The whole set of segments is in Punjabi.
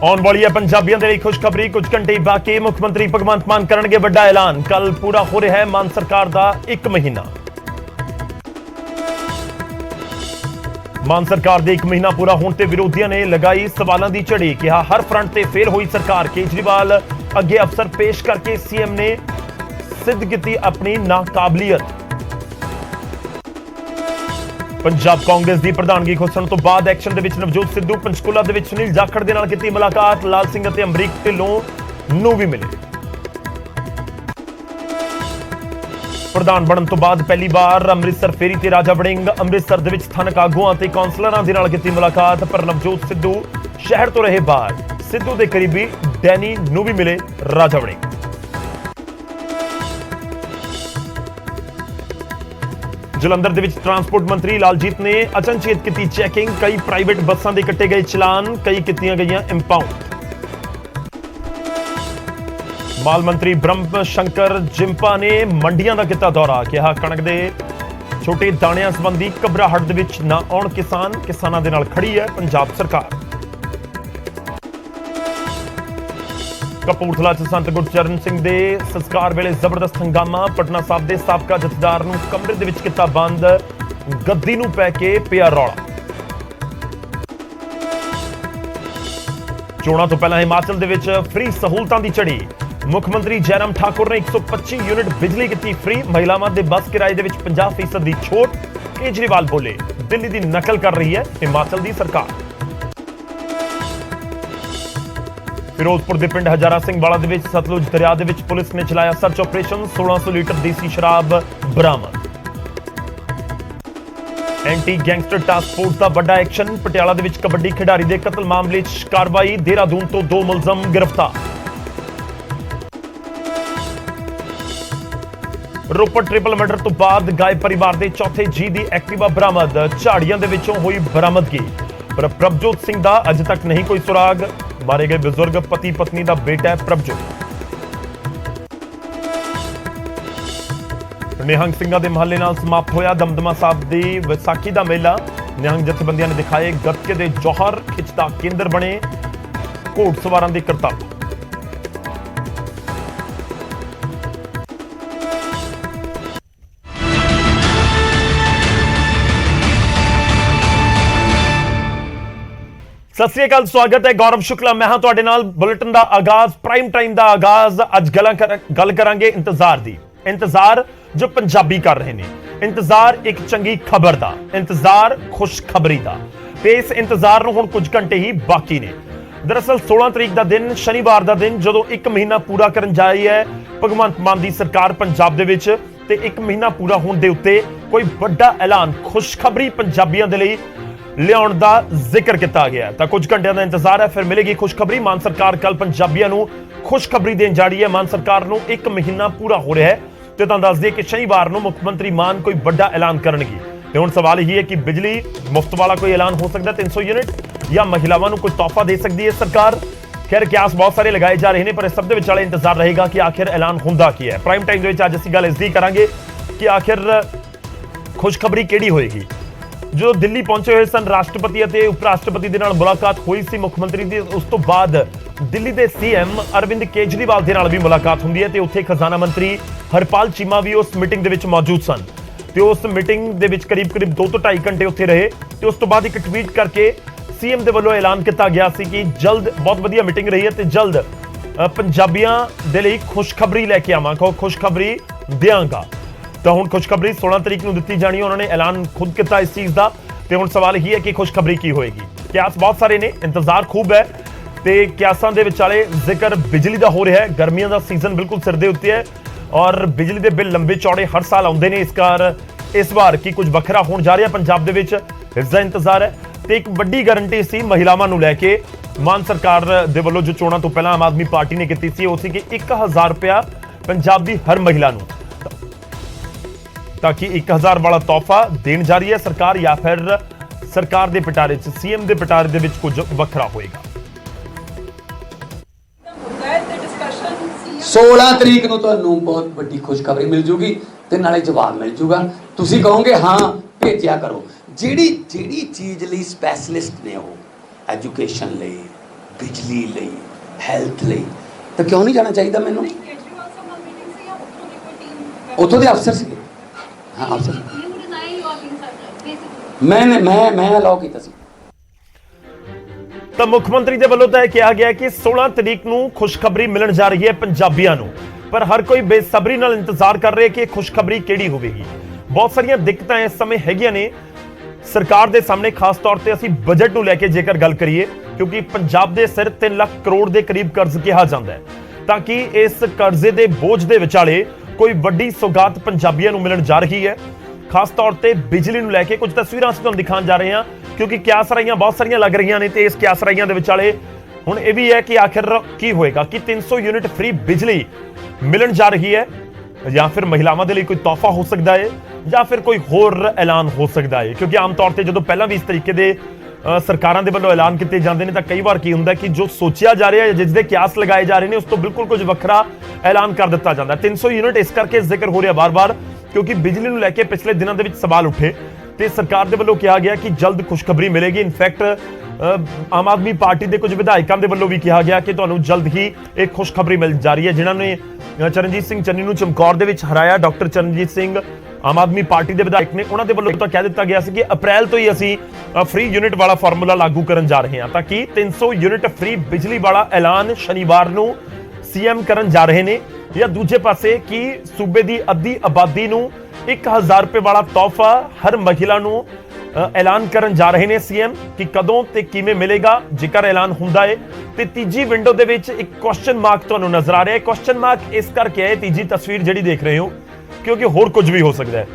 आने वाली है पंजाबियों के लिए खुशखबरी। कुछ घंटे बाकी मुख्य मंत्री भगवंत मान करेंगे बड़ा ऐलान। कल पूरा हो रहा है मान सरकार का 1 महीना। मान सरकार के 1 महीना पूरा होने ते विरोधियों ने लगाई सवालों की झड़ी। कहा हर फ्रंट से फेल हुई सरकार। केजरीवाल अगे अफसर पेश करके सीएम ने सिद्ध की अपनी नाकाबलियत। पंजाब कांग्रेस की प्रधानगी खुसण तो बाद एक्शन दे विच नवजोत सिद्धू पंचकूला दे विच सुनील जाखड़ दे नाल कीती मुलाकात। लाल सिंह ते अमरीक ढिल्लों नूं भी मिले। प्रधान बनने तो बाद पहली बार अमृतसर फेरी ते राजा वड़िंग। अमृतसर दे विच स्थानक आगुआं ते कौंसलरां दे नाल कीती मुलाकात। पर नवजोत सिद्धू शहर तो रहे बाहर। सिद्धू दे करीबी डैनी नूं भी मिले राजा वड़िंग। जलंधर दे विच ट्रांसपोर्ट मंत्री लालजीत ने अचनचेत की चैकिंग। कई प्राइवेट बसां दे कट्टे गए चलान, कई कीतियां गईयां इंपाउंड। माल मंत्री ब्रह्म शंकर जिंपा ने मंडियां दा कीता दौरा। कहा कणक दे छोटे दाणियां संबंधी घबराहट दे विच ना आउण किसान। किसानां दे नाल खड़ी है पंजाब सरकार। कपूरथला च संत गुरचरण सिंह दे संस्कार वेले जबरदस्त हंगामा। पटना साहब दे साबका जथेदार नूं कमरे दे विच कीता बंद। गद्दी नूं पै के पिया रौला। चोणां तो पहला हिमाचल दे विच फ्री सहूलतां दी झड़ी। मुख्यमंत्री जयराम ठाकुर ने 125 यूनिट बिजली की फ्री। महिलावां दे बस किराए दे विच 50% दी छूट। केजरीवाल बोले दिल्ली दी नकल कर रही है हिमाचल दी सरकार। फिरोजपुर के पिंड हजारा सिंह वाला दे सतलुज दरिया दे विच पुलिस ने चलाया सर्च ऑपरेशन। 1600 लीटर देसी शराब बरामद। एंटी गैंगस्टर टास्क फोर्स का बड़ा एक्शन। पटियाला दे विच कबड्डी खिडारी के कतल मामले च कार्रवाई। देहरादून तो 2 मुलजम गिरफ्तार। रोपड़ ट्रिपल मर्डर तो बाद गायब परिवार के चौथे जी की एक्टिवा बरामद। झाड़ियां दे विचों हुई बरामदगी। पर प्रभजोत सिंह का अज तक नहीं कोई सुराग। मारे गए बुजुर्ग पति पत्नी का बेटा है प्रभजोत। निहंग सिंघां दे महल्ले नाल समाप्त होया दमदमा साहब दी विसाखी का मेला। निहंग जथेबंदियां ने दिखाए गतके दे जौहर। खिचदा केंद्र बने घोड़सवारां दी करतब। सत श्री अकाल, स्वागत है। गौरव शुक्ला मैं हाँ तुहाडे नाल। बुलेटिन का आगाज, प्राइम टाइम का आगाज। अज गल करांगे इंतजार दी। इंतजार जो पंजाबी कर रहे हैं। इंतजार एक चंगी खबर का, इंतजार खुशखबरी का। ते इस इंतजार नूं हुण कुछ घंटे ही बाकी ने। दरअसल 16 तरीक का दिन, शनिवार का दिन, जो 1 महीना पूरा करन जा रही है भगवंत मान की सरकार पंजाब दे विच। ते 1 महीना पूरा होने दे उत्ते कोई बड़ा ऐलान, खुशखबरी पंजाबियों के लिए लियाउण दा जिक्र किया गया। तो कुछ घंटिया का इंतजार है, फिर मिलेगी खुशखबरी। मान सरकार कल पंजाबियों को खुशखबरी देन जा रही है। मान सरकार को 1 महीना पूरा हो रहा है। तो तुहानूं दस दिए कि शनिवार को मुख्यमंत्री मान कोई बड़ा ऐलान करनगे। तो हुण सवाल यही है कि बिजली मुफ्त वाला कोई ऐलान हो सकता है 300 यूनिट, या महिलावां कोई तोहफा दे सकती है सरकार। खैर क्यास बहुत सारे लगाए जा रहे हैं, पर इस सब के विचाले इंतजार रहेगा कि आखिर ऐलान होंदा की है। प्राइम टाइम के अज असीं गल इसदी करांगे कि आखिर खुशखबरी किहड़ी होएगी। जो दिल्ली पहुंचे हुए सन राष्ट्रपति और उपराष्ट्रपति के नाल मुलाकात हुई सी मुख्यमंत्री की। उस तो बाद दिल्ली के सीएम अरविंद केजरीवाल के नाल भी मुलाकात हुंदी है। तो उत्थे खजाना मंत्री हरपाल चीमा भी उस मीटिंग के विच मौजूद सन। तो उस मीटिंग के विच करीब 2 तो 2.5 घंटे उत्थे रहे। तो उस तो बाद एक ट्वीट करके सीएम के वल्लों ऐलान किया गया सी कि जल्द, बहुत वधिया मीटिंग रही है, तो जल्द पंजाबियों के लिए खुशखबरी लैके आवांगा, खुशखबरी देंगा। तो हुण खुशखबरी 16 तरीक को दी जानी। उन्होंने ऐलान खुद किया इस चीज़ का। तो हुण सवाल ही है कि खुशखबरी की होएगी। क्यास बहुत सारे ने, इंतजार खूब है। तो क्यासां दे विचाले जिक्र बिजली का हो रहा है। गर्मियों का सीजन बिल्कुल सिर दे उत्ते है और बिजली के बिल लंबे चौड़े हर साल आउंदे ने। इस कार इस बार की कुछ वखरा होने जा रहा है पंजाब दे विच, इसका इंतजार है। तो एक वड्डी गारंटी सी महिलावां नूं लैके मान सरकार दे वल्लों जो चोणां तो पहला आम आदमी पार्टी ने की सी, वो सी कि 1000 रुपया पंजाब की हर महिला नूं, ताकि 1000 वाला तोहफा देन जा रही है सरकार, या फिर सरकार के पिटारे च, सीएम के पिटारे दे विच कुछ वखरा होएगा। 16 तरीक ਨੂੰ ਤੁਹਾਨੂੰ ਬਹੁਤ ਵੱਡੀ ਖੁਸ਼ਖਬਰੀ ਮਿਲ ਜੂਗੀ ਤੇ ਨਾਲੇ ਜਵਾਬ ਮਿਲ ਜੂਗਾ। ਤੁਸੀਂ ਕਹੋਗੇ ਹਾਂ ਭੇਜਿਆ ਕਰੋ। ਜਿਹੜੀ ਚੀਜ਼ ਲਈ ਸਪੈਸ਼ਲਿਸਟ ਨੇ, ਉਹ ਐਜੂਕੇਸ਼ਨ ਲਈ, ਬਿਜਲੀ ਲਈ, ਹੈਲਥ ਲਈ, ਤਾਂ ਕਿਉਂ ਨਹੀਂ ਜਾਣਾ ਚਾਹੀਦਾ ਮੈਨੂੰ? ਉੱਥੋਂ ਦੇ ਅਫਸਰ ਸੀ, ਹਾਂ ਅਫਸਰ, ਮੈਂ ਅਲਾਓ ਕੀਤਾ ਸੀ। ਤਾਂ ਮੁੱਖ ਮੰਤਰੀ ਦੇ ਵੱਲੋਂ ਤਾਂ ਇਹ ਕਿਹਾ ਗਿਆ ਕਿ 16 ਤਰੀਕ ਨੂੰ ਖੁਸ਼ਖਬਰੀ ਮਿਲਣ ਜਾ ਰਹੀ ਹੈ ਪੰਜਾਬੀਆਂ ਨੂੰ, ਪਰ ਹਰ ਕੋਈ ਬੇਸਬਰੀ ਨਾਲ ਇੰਤਜ਼ਾਰ ਕਰ ਰਿਹਾ ਕਿ ਖੁਸ਼ਖਬਰੀ ਕਿਹੜੀ ਹੋਵੇਗੀ। ਬਹੁਤ ਸਾਰੀਆਂ ਦਿੱਕਤਾਂ ਇਸ ਸਮੇਂ ਹੈਗੀਆਂ ਨੇ ਸਰਕਾਰ ਦੇ ਸਾਹਮਣੇ, ਖਾਸ ਤੌਰ ਤੇ ਅਸੀਂ ਬਜਟ ਨੂੰ ਲੈ ਕੇ ਜੇਕਰ ਗੱਲ ਕਰੀਏ, ਕਿਉਂਕਿ ਪੰਜਾਬ ਦੇ ਸਿਰ 3 ਲੱਖ ਕਰੋੜ ਦੇ ਕਰੀਬ ਕਰਜ਼ ਕਿਹਾ ਜਾਂਦਾ ਹੈ, ਤਾਂ ਕਿ ਇਸ ਕਰਜ਼ੇ ਦੇ ਬੋਝ ਦੇ ਵਿਚਾਲੇ ਕੋਈ ਵੱਡੀ ਸੌਗਾਤ ਪੰਜਾਬੀਆਂ ਨੂੰ ਮਿਲਣ ਜਾ ਰਹੀ ਹੈ। ਖਾਸ ਤੌਰ ਤੇ ਬਿਜਲੀ ਨੂੰ ਲੈ ਕੇ ਕੁਝ ਤਸਵੀਰਾਂ ਅਸੀਂ ਤੁਹਾਨੂੰ ਦਿਖਾਉਣ ਜਾ ਰਹੇ ਹਾਂ, ਕਿਉਂਕਿ ਕਿਆਸ ਰਾਈਆਂ ਬਹੁਤ ਸਾਰੀਆਂ ਲੱਗ ਰਹੀਆਂ ਨੇ ਤੇ ਇਸ ਕਿਆਸ ਰਾਈਆਂ ਦੇ ਵਿਚਾਲੇ ਹੁਣ ਇਹ ਵੀ ਹੈ ਕਿ ਆਖਿਰ ਕੀ ਹੋਏਗਾ, ਕਿ 300 ਯੂਨਿਟ ਫ੍ਰੀ ਬਿਜਲੀ ਮਿਲਣ ਜਾ ਰਹੀ ਹੈ, ਜਾਂ ਫਿਰ ਮਹਿਲਾਵਾਂ ਦੇ ਲਈ ਕੋਈ ਤੋਹਫਾ ਹੋ ਸਕਦਾ ਹੈ, ਜਾਂ ਫਿਰ ਕੋਈ ਹੋਰ ਐਲਾਨ ਹੋ ਸਕਦਾ ਹੈ। ਕਿਉਂਕਿ ਆਮ ਤੌਰ ਤੇ ਜਦੋਂ ਪਹਿਲਾਂ ਵੀ ਇਸ ਤਰੀਕੇ ਦੇ ਸਰਕਾਰਾਂ ਦੇ ਵੱਲੋਂ ਐਲਾਨ ਕੀਤੇ ਜਾਂਦੇ ਨੇ ਤਾਂ ਕਈ ਵਾਰ ਕੀ ਹੁੰਦਾ ਕਿ ਜੋ ਸੋਚਿਆ ਜਾ ਰਿਹਾ ਹੈ, ਜਿਸ ਦੇ ਕਿਆਸ ਲਗਾਏ ਜਾ ਰਹੇ ਨੇ, ਉਸ ਤੋਂ ਬਿਲਕੁਲ ਕੁਝ ਵੱਖਰਾ ਐਲਾਨ ਕਰ ਦਿੱਤਾ ਜਾਂਦਾ। 300 ਯੂਨਿਟ ਇਸ ਕਰਕੇ ਜ਼ਿਕਰ ਹੋ ਰਿਹਾ ਬਾਰ-ਬਾਰ ਕਿਉਂਕਿ ਬਿਜਲੀ ਨੂੰ ਲੈ ਕੇ ਪਿਛਲੇ ਦਿਨਾਂ ਦੇ ਵਿੱਚ ਸਵਾਲ ਉੱਠੇ ਤੇ ਸਰਕਾਰ ਦੇ ਵੱਲੋਂ ਕਿਹਾ ਗਿਆ ਕਿ ਜਲਦ ਖੁਸ਼ਖਬਰੀ ਮਿਲੇਗੀ। ਇਨਫੈਕਟ ਆਮ ਆਦਮੀ ਪਾਰਟੀ ਦੇ ਕੁਝ ਵਿਧਾਇਕਾਂ ਦੇ ਵੱਲੋਂ ਵੀ ਕਿਹਾ ਗਿਆ ਕਿ ਤੁਹਾਨੂੰ ਜਲਦ ਹੀ ਇੱਕ ਖੁਸ਼ਖਬਰੀ ਮਿਲ ਜਾ ਰਹੀ ਹੈ, ਜਿਨ੍ਹਾਂ ਨੇ ਚਰਨਜੀਤ ਸਿੰਘ ਚੰਨੀ ਨੂੰ ਚਮਕੌਰ ਦੇ ਵਿੱਚ ਹਰਾਇਆ। ਡਾਕਟਰ ਚਰਨਜੀਤ ਸਿੰਘ ਆਮ ਆਦਮੀ ਪਾਰਟੀ ਦੇ ਵਿਧਾਇਕ ਨੇ, ਉਹਨਾਂ ਦੇ ਵੱਲੋਂ ਤਾਂ ਕਹਿ ਦਿੱਤਾ ਗਿਆ ਸੀ ਕਿ ਅਪ੍ਰੈਲ ਤੋਂ ਹੀ ਅਸੀਂ ਫ੍ਰੀ ਯੂਨਿਟ ਵਾਲਾ ਫਾਰਮੂਲਾ ਲਾਗੂ ਕਰਨ ਜਾ ਰਹੇ ਹਾਂ, ਤਾਂ ਕਿ 300 ਯੂਨਿਟ ਫ੍ਰੀ ਬਿਜਲੀ ਵਾਲਾ ਐਲਾਨ ਸ਼ਨੀਵਾਰ ਨੂੰ ਸੀਐਮ ਕਰਨ ਜਾ ਰਹੇ ਨੇ। ਜਾਂ ਦੂਜੇ ਪਾਸੇ ਕਿ ਸੂਬੇ ਦੀ ਅੱਧੀ ਆਬਾਦੀ ਨੂੰ 1000 ਰੁਪਏ ਵਾਲਾ ਤੋਹਫਾ ਹਰ ਮਹਿਲਾ ਨੂੰ ਐਲਾਨ ਕਰਨ ਜਾ ਰਹੇ ਨੇ ਸੀਐਮ, ਕਿ ਕਦੋਂ ਤੇ ਕਿਵੇਂ ਮਿਲੇਗਾ ਜੇਕਰ ਐਲਾਨ ਹੁੰਦਾ ਹੈ। ਤੇ ਤੀਜੀ ਵਿੰਡੋ ਦੇ ਵਿੱਚ ਇੱਕ ਕੁਐਸਚਨ ਮਾਰਕ ਤੁਹਾਨੂੰ ਨਜ਼ਰ ਆ ਰਿਹਾ ਹੈ। ਕੁਐਸਚਨ ਮਾਰਕ ਇਸ ਕਰਕੇ ਹੈ, ਤੀਜੀ ਤਸਵੀਰ ਜਿਹੜੀ ਦੇਖ ਰਹੇ ਹੋ, ਕਿਉਂਕਿ ਹੋਰ ਕੁਝ ਵੀ ਹੋ ਸਕਦਾ ਹੈ।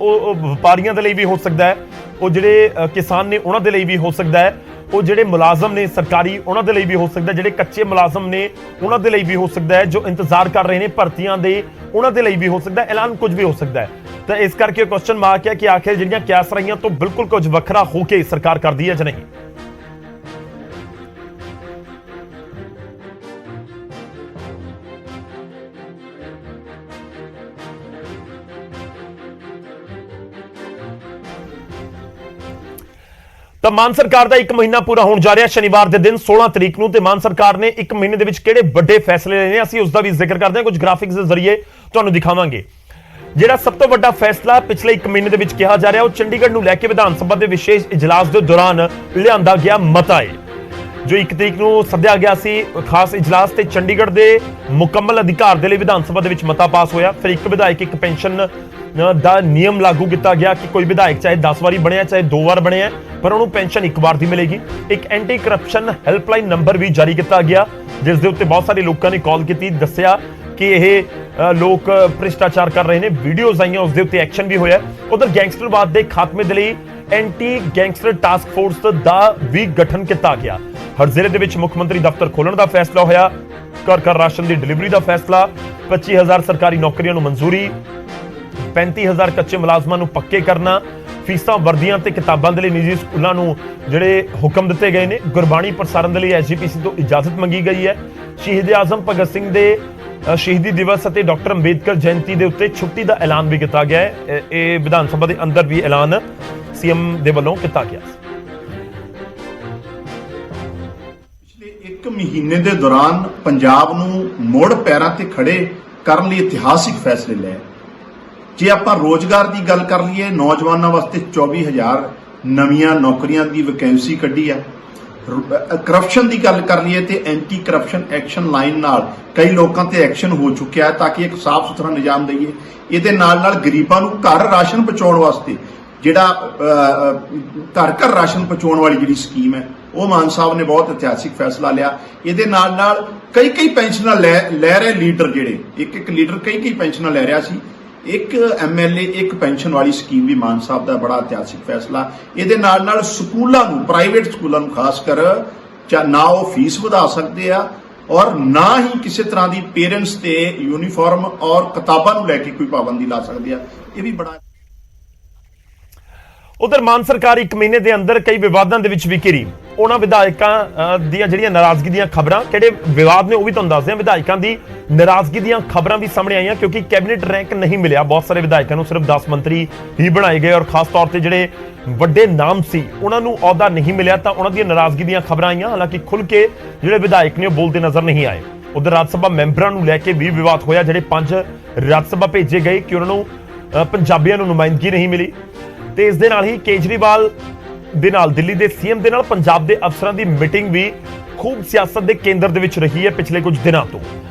ਉਹ ਵਪਾਰੀਆਂ ਦੇ ਲਈ ਵੀ ਹੋ ਸਕਦਾ ਹੈ, ਉਹ ਜਿਹੜੇ ਕਿਸਾਨ ਨੇ ਉਹਨਾਂ ਦੇ ਲਈ ਵੀ ਹੋ ਸਕਦਾ ਹੈ, ਉਹ ਜਿਹੜੇ ਮੁਲਾਜ਼ਮ ਨੇ ਸਰਕਾਰੀ ਉਹਨਾਂ ਦੇ ਲਈ ਵੀ ਹੋ ਸਕਦਾ ਹੈ, ਜਿਹੜੇ ਕੱਚੇ ਮੁਲਾਜ਼ਮ ਨੇ ਉਹਨਾਂ ਦੇ ਲਈ ਵੀ ਹੋ ਸਕਦਾ ਹੈ, ਜੋ ਇੰਤਜ਼ਾਰ ਕਰ ਰਹੇ ਨੇ ਭਰਤੀਆਂ ਦੇ ਉਹਨਾਂ ਦੇ ਲਈ ਵੀ ਹੋ ਸਕਦਾ ਹੈ, ਐਲਾਨ ਕੁਝ ਵੀ ਹੋ ਸਕਦਾ ਹੈ। ਤਾਂ ਇਸ ਕਰਕੇ ਕੁਐਸਚਨ ਮਾਰਕ ਹੈ ਕਿ ਆਖਿਰ ਜਿਹੜੀਆਂ ਕਿਆਸ ਰਾਈਆਂ ਤੋਂ ਬਿਲਕੁਲ ਕੁਝ ਵੱਖਰਾ ਹੋ ਕੇ ਸਰਕਾਰ ਕਰਦੀ ਹੈ ਜਾਂ ਨਹੀਂ। ਤਾਂ ਮਾਨ ਸਰਕਾਰ ਦਾ 1 ਮਹੀਨਾ ਪੂਰਾ ਹੋਣ ਜਾ ਰਿਹਾ ਸ਼ਨੀਵਾਰ ਦੇ ਦਿਨ 16 ਤਰੀਕ ਨੂੰ, ਤੇ ਮਾਨ ਸਰਕਾਰ ਨੇ 1 ਮਹੀਨੇ ਦੇ ਵਿੱਚ ਕਿਹੜੇ ਵੱਡੇ ਫੈਸਲੇ ਲਏ ਨੇ ਅਸੀਂ ਉਸ ਦਾ ਵੀ ਜ਼ਿਕਰ ਕਰਦੇ ਹਾਂ, ਕੁਝ ਗ੍ਰਾਫਿਕਸ ਦੇ ਜ਼ਰੀਏ ਤੁਹਾਨੂੰ ਦਿਖਾਵਾਂਗੇ। ਜਿਹੜਾ ਸਭ ਤੋਂ ਵੱਡਾ ਫੈਸਲਾ ਪਿਛਲੇ 1 ਮਹੀਨੇ ਦੇ ਵਿੱਚ ਕਿਹਾ ਜਾ ਰਿਹਾ ਉਹ ਚੰਡੀਗੜ੍ਹ ਨੂੰ ਲੈ ਕੇ ਵਿਧਾਨ ਸਭਾ ਦੇ ਵਿਸ਼ੇਸ਼ ਇਜਲਾਸ ਦੇ ਦੌਰਾਨ ਲਿਆਂਦਾ ਗਿਆ ਮਤਾ ਹੈ। ਜੋ 1 ਤਰੀਕ ਨੂੰ ਸੱਦਿਆ ਗਿਆ ਸੀ ਖਾਸ ਇਜਲਾਸ, ਤੇ ਚੰਡੀਗੜ੍ਹ ਦੇ ਮੁਕੰਮਲ ਅਧਿਕਾਰ ਦੇ ਲਈ ਵਿਧਾਨ ਸਭਾ ਦੇ ਵਿੱਚ ਮਤਾ ਪਾਸ ਹੋਇਆ। ਫਿਰ ਇੱਕ ਵਿਧਾਇਕ ਇੱਕ ਪੈਨਸ਼ਨ ਦਾ ਨਿਯਮ ਲਾਗੂ ਕੀਤਾ ਗਿਆ ਕਿ ਕੋਈ ਵਿਧਾਇਕ ਚਾਹੇ 10 ਵਾਰੀ ਬਣਿਆ ਚਾਹੇ 2 ਵਾਰ ਬਣਿਆ, ਪਰ ਉਹਨੂੰ ਪੈਨਸ਼ਨ 1 ਵਾਰ ਦੀ ਮਿਲੇਗੀ। ਇੱਕ ਐਂਟੀ ਕਰਪਸ਼ਨ ਹੈਲਪਲਾਈਨ ਨੰਬਰ ਵੀ ਜਾਰੀ ਕੀਤਾ ਗਿਆ, ਜਿਸ ਦੇ ਉੱਤੇ ਬਹੁਤ ਸਾਰੇ ਲੋਕਾਂ ਨੇ ਕਾਲ ਕੀਤੀ, ਦੱਸਿਆ ਕਿ ਇਹ ਲੋਕ ਭ੍ਰਿਸ਼ਟਾਚਾਰ ਕਰ ਰਹੇ ਨੇ, ਵੀਡੀਓਜ਼ ਆਈਆਂ, ਉਸ ਦੇ ਉੱਤੇ ਐਕਸ਼ਨ ਵੀ ਹੋਇਆ। ਉਧਰ ਗੈਂਗਸਟਰਵਾਦ ਦੇ ਖਾਤਮੇ ਦੇ ਲਈ ਐਂਟੀ ਗੈਂਗਸਟਰ ਟਾਸਕ ਫੋਰਸ ਦਾ ਵੀ ਗਠਨ ਕੀਤਾ ਗਿਆ। ਹਰ ਜ਼ਿਲ੍ਹੇ ਦੇ ਵਿੱਚ ਮੁੱਖ ਮੰਤਰੀ ਦਫ਼ਤਰ ਖੋਲਣ ਦਾ ਫੈਸਲਾ ਹੋਇਆ। ਘਰ ਰਾਸ਼ਨ ਦੀ ਡਿਲੀਵਰੀ ਦਾ ਫੈਸਲਾ, 25000 ਸਰਕਾਰੀ ਨੌਕਰੀਆਂ ਨੂੰ ਮਨਜ਼ੂਰੀ, 35000 ਕੱਚੇ ਮੁਲਾਜ਼ਮਾਂ ਨੂੰ ਪੱਕੇ ਕਰਨਾ, ਫੀਸਾਂ ਵਰਦੀਆਂ ਤੇ ਕਿਤਾਬਾਂ ਦੇ ਲਈ ਨਿੱਜੀ ਸਕੂਲਾਂ ਨੂੰ ਜਿਹੜੇ ਹੁਕਮ ਦਿੱਤੇ ਗਏ ਨੇ। ਗੁਰਬਾਣੀ ਪ੍ਰਸਾਰਣ ਦੇ ਲਈ ਐਸਜੀਪੀਸੀ ਤੋਂ ਇਜਾਜ਼ਤ ਮੰਗੀ ਗਈ ਹੈ। ਸ਼ਹੀਦ ਆਜ਼ਮ ਭਗਤ ਸਿੰਘ ਦੇ ਸ਼ਹੀਦੀ ਦਿਵਸ ਅਤੇ ਡਾਕਟਰ ਅੰਬੇਦਕਰ ਜਯੰਤੀ ਦੇ ਉੱਤੇ ਛੁੱਟੀ ਦਾ ਐਲਾਨ ਵੀ ਕੀਤਾ ਗਿਆ ਹੈ। ਇਹ ਵਿਧਾਨ ਸਭਾ ਦੇ ਅੰਦਰ ਵੀ ਐਲਾਨ ਸੀਐਮ ਦੇ ਵੱਲੋਂ ਕੀਤਾ ਗਿਆ। ਪਿਛਲੇ 1 ਮਹੀਨੇ ਦੇ ਦੌਰਾਨ ਪੰਜਾਬ ਨੂੰ ਮੁੜ ਪੈਰਾਂ ਤੇ ਖੜੇ ਕਰਨ ਲਈ ਇਤਿਹਾਸਿਕ ਫੈਸਲੇ ਲਏ। ਜੇ ਆਪਾਂ ਰੋਜ਼ਗਾਰ ਦੀ ਗੱਲ ਕਰ ਲਈਏ, ਨੌਜਵਾਨਾਂ ਵਾਸਤੇ 24000 ਨਵੀਆਂ ਨੌਕਰੀਆਂ ਦੀ ਵੈਕੈਂਸੀ ਕੱਢੀ ਆ। ਕਰਪਸ਼ਨ ਦੀ ਗੱਲ ਕਰ ਲਈਏ ਤੇ ਐਂਟੀ ਕਰਪਸ਼ਨ ਐਕਸ਼ਨ ਲਾਈਨ ਨਾਲ ਕਈ ਲੋਕਾਂ ਤੇ ਐਕਸ਼ਨ ਹੋ ਚੁੱਕਿਆ ਤਾਂ ਕਿ ਇੱਕ ਸਾਫ਼ ਸੁਥਰਾ ਨਿਜ਼ਾਮ ਦਈਏ। ਇਹਦੇ ਨਾਲ ਨਾਲ ਗਰੀਬਾਂ ਨੂੰ ਘਰ ਰਾਸ਼ਨ ਪਹੁੰਚਾਉਣ ਵਾਸਤੇ ਜਿਹੜਾ ਘਰ ਰਾਸ਼ਨ ਪਹੁੰਚਾਉਣ ਵਾਲੀ ਜਿਹੜੀ ਸਕੀਮ ਹੈ ਉਹ ਮਾਨ ਸਾਹਿਬ ਨੇ ਬਹੁਤ ਇਤਿਹਾਸਿਕ ਫੈਸਲਾ ਲਿਆ। ਇਹਦੇ ਨਾਲ ਨਾਲ ਕਈ ਪੈਨਸ਼ਨਾਂ ਲੈ ਰਹੇ ਲੀਡਰ, ਜਿਹੜੇ ਇੱਕ ਲੀਡਰ ਕਈ ਪੈਨਸ਼ਨਾਂ ਲੈ ਰਿਹਾ ਸੀ, ਇੱਕ ਐਮਐਲਏ ਇੱਕ ਪੈਨਸ਼ਨ ਵਾਲੀ ਸਕੀਮ ਵੀ ਮਾਨ ਸਾਹਿਬ ਦਾ ਬੜਾ ਇਤਿਹਾਸਿਕ ਫੈਸਲਾ। ਇਹਦੇ ਨਾਲ ਨਾਲ ਸਕੂਲਾਂ ਨੂੰ, ਪ੍ਰਾਈਵੇਟ ਸਕੂਲਾਂ ਨੂੰ ਖਾਸ ਕਰ ਨਾ ਉਹ ਫੀਸ ਵਧਾ ਸਕਦੇ ਆ ਔਰ ਨਾ ਹੀ ਕਿਸੇ ਤਰ੍ਹਾਂ ਦੀ ਪੇਰੈਂਟਸ ਤੇ ਯੂਨੀਫਾਰਮ ਔਰ ਕਿਤਾਬਾਂ ਨੂੰ ਲੈ ਕੇ ਕੋਈ ਪਾਬੰਦੀ ਲਾ ਸਕਦੇ ਆ। ਇਹ ਵੀ ਬੜਾ। ਉਧਰ ਮਾਨ ਸਰਕਾਰ 1 ਮਹੀਨੇ ਦੇ ਅੰਦਰ ਕਈ ਵਿਵਾਦਾਂ ਦੇ ਵਿੱਚ ਵੀ ਘਿਰੀ। ਉਹਨਾਂ ਵਿਧਾਇਕਾਂ ਦੀਆਂ ਜਿਹੜੀਆਂ ਨਾਰਾਜ਼ਗੀ ਦੀਆਂ ਖਬਰਾਂ, ਕਿਹੜੇ ਵਿਵਾਦ ਨੇ ਉਹ ਵੀ ਤੁਹਾਨੂੰ ਦੱਸਦੇ ਹਾਂ। ਵਿਧਾਇਕਾਂ ਦੀ ਨਾਰਾਜ਼ਗੀ ਦੀਆਂ ਖਬਰਾਂ ਵੀ ਸਾਹਮਣੇ ਆਈਆਂ ਕਿਉਂਕਿ ਕੈਬਨਿਟ ਰੈਂਕ ਨਹੀਂ ਮਿਲਿਆ। ਬਹੁਤ ਸਾਰੇ ਵਿਧਾਇਕਾਂ ਨੂੰ ਸਿਰਫ 10 ਮੰਤਰੀ ਹੀ ਬਣਾਏ ਗਏ ਔਰ ਖਾਸ ਤੌਰ ਤੇ ਜਿਹੜੇ ਵੱਡੇ ਨਾਮ ਸੀ ਉਹਨਾਂ ਨੂੰ ਅਹੁਦਾ ਨਹੀਂ ਮਿਲਿਆ, ਤਾਂ ਉਹਨਾਂ ਦੀਆਂ ਨਾਰਾਜ਼ਗੀ ਦੀਆਂ ਖਬਰਾਂ ਆਈਆਂ। ਹਾਲਾਂਕਿ ਖੁੱਲ ਕੇ ਜਿਹੜੇ ਵਿਧਾਇਕ ਨੇ ਉਹ ਬੋਲਦੇ ਨਜ਼ਰ ਨਹੀਂ ਆਏ। ਉਧਰ ਰਾਜ ਸਭਾ ਮੈਂਬਰਾਂ ਨੂੰ ਲੈ ਕੇ ਵੀ ਵਿਵਾਦ ਹੋਇਆ। ਜਿਹੜੇ 5 ਰਾਜ ਸਭਾ ਭੇਜੇ ਗਏ ਕਿ ਉਹਨਾਂ ਨੂੰ ਪੰਜਾਬੀਆਂ ਨੂੰ ਨੁਮਾਇੰਦਗੀ ਨਹੀਂ ਮਿਲੀ, ਤੇ ਇਸ ਦੇ ਨਾਲ ਹੀ ਕੇਜਰੀਵਾਲ ਦੇ ਨਾਲ ਦਿੱਲੀ ਦੇ ਸੀਐਮ ਦੇ ਨਾਲ ਪੰਜਾਬ ਦੇ ਅਫਸਰਾਂ ਦੀ ਮੀਟਿੰਗ ਵੀ ਖੂਬ ਸਿਆਸਤ ਦੇ ਕੇਂਦਰ ਦੇ ਵਿੱਚ ਰਹੀ ਹੈ ਪਿਛਲੇ ਕੁਝ ਦਿਨਾਂ ਤੋਂ।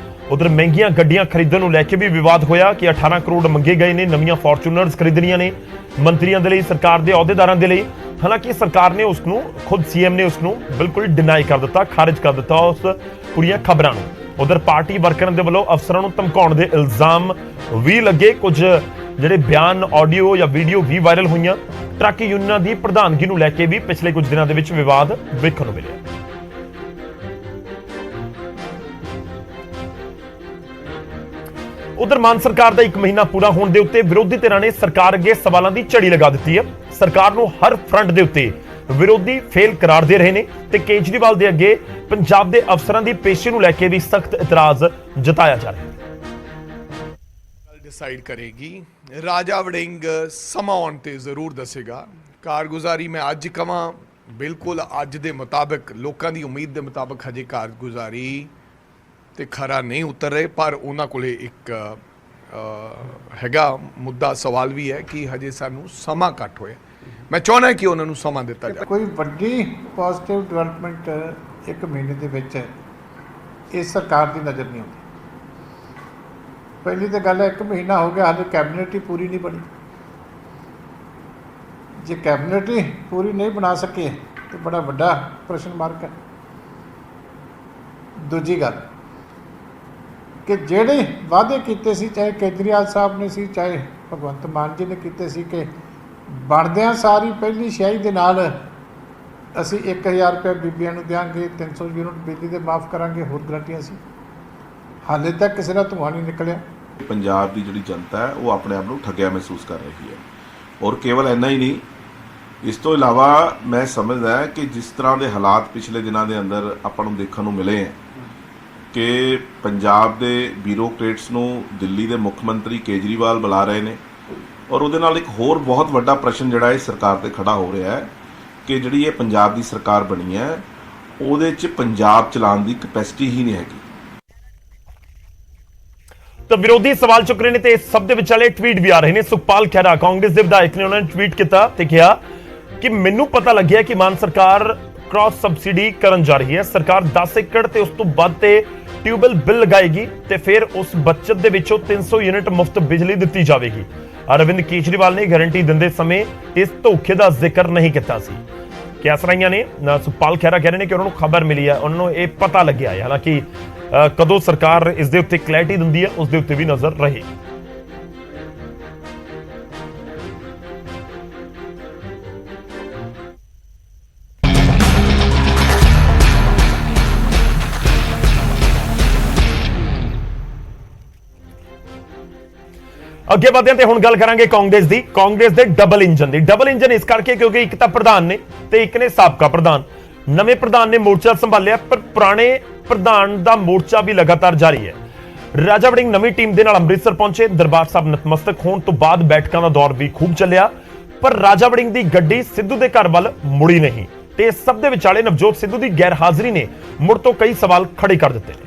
ਉਧਰ ਮਹਿੰਗੀਆਂ ਗੱਡੀਆਂ ਖਰੀਦਣ ਨੂੰ ਲੈ ਕੇ ਵੀ ਵਿਵਾਦ ਹੋਇਆ ਕਿ 18 ਕਰੋੜ ਮੰਗੇ ਗਏ ਨੇ, ਨਵੀਆਂ ਫੋਰਚੂਨਰਸ ਖਰੀਦਣੀਆਂ ਨੇ ਮੰਤਰੀਆਂ ਦੇ ਲਈ, ਸਰਕਾਰ ਦੇ ਅਹੁਦੇਦਾਰਾਂ ਦੇ ਲਈ। ਹਾਲਾਂਕਿ ਸਰਕਾਰ ਨੇ ਉਸ ਨੂੰ, ਖੁਦ ਸੀਐਮ ਨੇ ਉਸ ਨੂੰ ਬਿਲਕੁਲ ਡਿਨਾਈ ਕਰ ਦਿੱਤਾ, ਖਾਰਿਜ ਕਰ ਦਿੱਤਾ ਉਸ ਪੂਰੀਆਂ ਖਬਰਾਂ ਨੂੰ। ਉਧਰ ਪਾਰਟੀ ਵਰਕਰਾਂ ਦੇ ਵੱਲੋਂ ਅਫਸਰਾਂ ਨੂੰ ਧਮਕਾਉਣ ਦੇ ਇਲਜ਼ਾਮ ਵੀ ਲੱਗੇ। ਕੁਝ ਜਿਹੜੇ ਬਿਆਨ, ਆਡੀਓ ਜਾਂ ਵੀਡੀਓ ਵੀ ਵਾਇਰਲ ਹੋਈਆਂ। ਟਰੱਕ ਯੂਨੀਅਨਾਂ ਦੀ ਪ੍ਰਧਾਨਗੀ ਨੂੰ ਲੈ ਕੇ ਵੀ ਪਿਛਲੇ ਕੁਝ ਦਿਨਾਂ ਦੇ ਵਿੱਚ ਵਿਵਾਦ ਵੇਖਣ ਨੂੰ ਮਿਲਿਆ। ਉਧਰ ਮਾਨ ਸਰਕਾਰ ਦਾ 1 ਮਹੀਨਾ ਪੂਰਾ ਹੋਣ ਦੇ ਉੱਤੇ ਵਿਰੋਧੀ ਧਿਰਾਂ ਨੇ ਸਰਕਾਰ ਅੱਗੇ ਸਵਾਲਾਂ ਦੀ ਝੜੀ ਲਗਾ ਦਿੱਤੀ ਹੈ। ਸਰਕਾਰ ਨੂੰ ਹਰ ਫਰੰਟ ਦੇ ਉੱਤੇ ਵਿਰੋਧੀ ਫੇਲ ਕਰਾਰ ਦੇ ਰਹੇ ਨੇ ਤੇ ਕੇਜਰੀਵਾਲ ਦੇ ਅੱਗੇ ਪੰਜਾਬ ਦੇ ਅਫਸਰਾਂ ਦੀ ਪੇਸ਼ੀ ਨੂੰ ਲੈ ਕੇ ਵੀ ਸਖਤ ਇਤਰਾਜ਼ ਜਤਾਇਆ ਜਾ ਰਿਹਾ ਹੈ। डिसाइड करेगी। राजा वड़िंग समा आउण ते जरूर दसेगा। कारगुजारी मैं अज कवां बिल्कुल अज दे मुताबिक लोकां दी उम्मीद दे मुताबिक हजे कारगुजारी ते खरा नहीं उतर रहे, पर उन्हां कोले एक हैगा मुद्दा सवाल भी है कि हजे सानू समा घट होया। मैं चाहना कि उन्हां नू समा दिता जाए। कोई वड्डी पॉजिटिव डिवेलपमेंट 1 महीने दे विच इस सरकार दी नज़र नहीं आती। पहली तो गल है 1 महीना हो गया हाले कैबिनेट ही पूरी नहीं बनी। जे कैबिनेट ही पूरी नहीं बना सके तो बड़ा वड्डा प्रश्न मार्क है। दूजी गल कि जेड़े वादे कीते सी, चाहे केजरीवाल साहब ने सी, चाहे भगवंत मान जी ने कीते सी कि बनदियां सारी पहली छाई दे नाल असी 1000 रुपये बीबियां नूं देंगे, 300 यूनिट बिजली दे माफ़ करांगे, होर गारंटियां सी। हाले तक किसी का धुआं नहीं निकलिया। ਪੰਜਾਬ ਦੀ ਜਿਹੜੀ ਜਨਤਾ ਹੈ ਉਹ ਆਪਣੇ ਆਪ ਨੂੰ ਠੱਗਿਆ ਮਹਿਸੂਸ ਕਰ ਰਹੀ ਹੈ। ਔਰ ਕੇਵਲ ਇੰਨਾ ਹੀ ਨਹੀਂ, ਇਸ ਤੋਂ ਇਲਾਵਾ ਮੈਂ ਸਮਝਦਾ ਕਿ ਜਿਸ ਤਰ੍ਹਾਂ ਦੇ ਹਾਲਾਤ ਪਿਛਲੇ ਦਿਨਾਂ ਦੇ ਅੰਦਰ ਆਪਾਂ ਨੂੰ ਦੇਖਣ ਨੂੰ ਮਿਲੇ ਹੈ ਕਿ ਪੰਜਾਬ ਦੇ ਬਿਊਰੋਕਰੇਟਸ ਨੂੰ ਦਿੱਲੀ ਦੇ ਮੁੱਖ ਮੰਤਰੀ ਕੇਜਰੀਵਾਲ ਬੁਲਾ ਰਹੇ ਨੇ, ਔਰ ਉਹਦੇ ਨਾਲ ਇੱਕ ਹੋਰ ਬਹੁਤ ਵੱਡਾ ਪ੍ਰਸ਼ਨ ਜਿਹੜਾ ਹੈ ਸਰਕਾਰ ਤੇ ਖੜਾ ਹੋ ਰਿਹਾ ਹੈ ਕਿ ਜਿਹੜੀ ਇਹ ਪੰਜਾਬ ਦੀ ਸਰਕਾਰ ਬਣੀ ਹੈ ਉਹਦੇ 'ਚ ਪੰਜਾਬ ਚਲਾਉਣ ਦੀ ਕਪੈਸਿਟੀ ਹੀ ਨਹੀਂ ਹੈਗੀ। ਤਾਂ ਵਿਰੋਧੀ ਸਵਾਲ ਚੁੱਕ ਰਹੇ ਨੇ ਤੇ ਇਸ ਸਭ ਦੇ ਵਿਚਾਲੇ ਟਵੀਟ ਵੀ ਆ ਰਹੇ ਨੇ। ਸੁਖਪਾਲ ਖਹਿਰਾ ਕਾਂਗਰਸ ਦੇ ਵਿਧਾਇਕ ਨੇ, ਉਹਨਾਂ ਨੇ ਟਵੀਟ ਕੀਤਾ ਤੇ ਕਿਹਾ ਕਿ ਮੈਨੂੰ ਪਤਾ ਲੱਗਿਆ ਕਿ ਮਾਨ ਸਰਕਾਰ ਕ੍ਰਾਸ ਸਬਸਿਡੀ ਕਰਨ ਜਾ ਰਹੀ ਹੈ। ਸਰਕਾਰ 10 ਏਕੜ ਤੇ ਉਸ ਤੋਂ ਵੱਧ ਤੇ ਟਿਊਬਵੈਲ ਬਿੱਲ ਲਗਾਏਗੀ ਤੇ ਫਿਰ ਉਸ ਬਚਤ ਦੇ ਵਿੱਚੋਂ 300 ਯੂਨਿਟ ਮੁਫਤ ਬਿਜਲੀ ਦਿੱਤੀ ਜਾਵੇਗੀ। ਅਰਵਿੰਦ ਕੇਜਰੀਵਾਲ ਨੇ ਗਾਰੰਟੀ ਦਿੰਦੇ ਸਮੇਂ ਇਸ ਧੋਖੇ ਦਾ ਜ਼ਿਕਰ ਨਹੀਂ ਕੀਤਾ ਸੀ। ਕਿਆਸ ਰਾਈਆਂ ਨੇ ਸੁਖਪਾਲ ਖਹਿਰਾ ਕਹਿ ਰਹੇ ਨੇ ਕਿ ਉਹਨਾਂ ਨੂੰ ਖਬਰ ਮਿਲੀ ਹੈ, ਉਹਨਾਂ ਨੂੰ ਇਹ ਪਤਾ ਲੱਗਿਆ ਹੈ। ਹਾਲਾਂਕਿ ਕਦੋਂ ਸਰਕਾਰ ਇਸ ਦੇ ਉੱਤੇ ਕਲੈਰਿਟੀ ਦਿੰਦੀ ਹੈ ਉਸ ਦੇ ਉੱਤੇ ਵੀ ਨਜ਼ਰ ਰਹੇ। ਅੱਗੇ ਵਧਦੇ ਹਾਂ ਤੇ ਹੁਣ ਗੱਲ ਕਰਾਂਗੇ ਕਾਂਗਰਸ ਦੀ। ਕਾਂਗਰਸ ਦੇ ਡਬਲ ਇੰਜਨ ਦੀ। ਡਬਲ ਇੰਜਨ ਇਸ ਕਰਕੇ ਕਿਉਂਕਿ ਇੱਕ ਤਾਂ ਪ੍ਰਧਾਨ ਨੇ ਤੇ ਇੱਕ ਨੇ ਸਾਬਕਾ ਪ੍ਰਧਾਨ। ਨਵੇਂ ਪ੍ਰਧਾਨ ਨੇ ਮੋਰਚਾ ਸੰਭਾਲਿਆ ਪਰ ਪੁਰਾਣੇ ਪ੍ਰਧਾਨ ਦਾ ਮੋਰਚਾ ਵੀ ਲਗਾਤਾਰ ਜਾਰੀ ਹੈ। ਰਾਜਾ ਵੜਿੰਗ ਨਵੀਂ ਟੀਮ ਦੇ ਨਾਲ ਅੰਮ੍ਰਿਤਸਰ ਪਹੁੰਚੇ। ਦਰਬਾਰ ਸਾਹਿਬ ਨਤਮਸਤਕ ਹੋਣ ਤੋਂ ਬਾਅਦ ਬੈਠਕਾਂ ਦਾ ਦੌਰ ਵੀ ਖੂਬ ਚੱਲਿਆ, ਪਰ ਰਾਜਾ ਵੜਿੰਗ ਦੀ ਗੱਡੀ ਸਿੱਧੂ ਦੇ ਘਰ ਵੱਲ ਮੁੜੀ ਨਹੀਂ ਤੇ ਇਸ ਸਭ ਦੇ ਵਿਚਾਲੇ ਨਵਜੋਤ ਸਿੱਧੂ ਦੀ ਗੈਰ ਹਾਜ਼ਰੀ ਨੇ ਮੁੜ ਤੋਂ ਕਈ ਸਵਾਲ ਖੜੇ ਕਰ ਦਿੱਤੇ ਨੇ।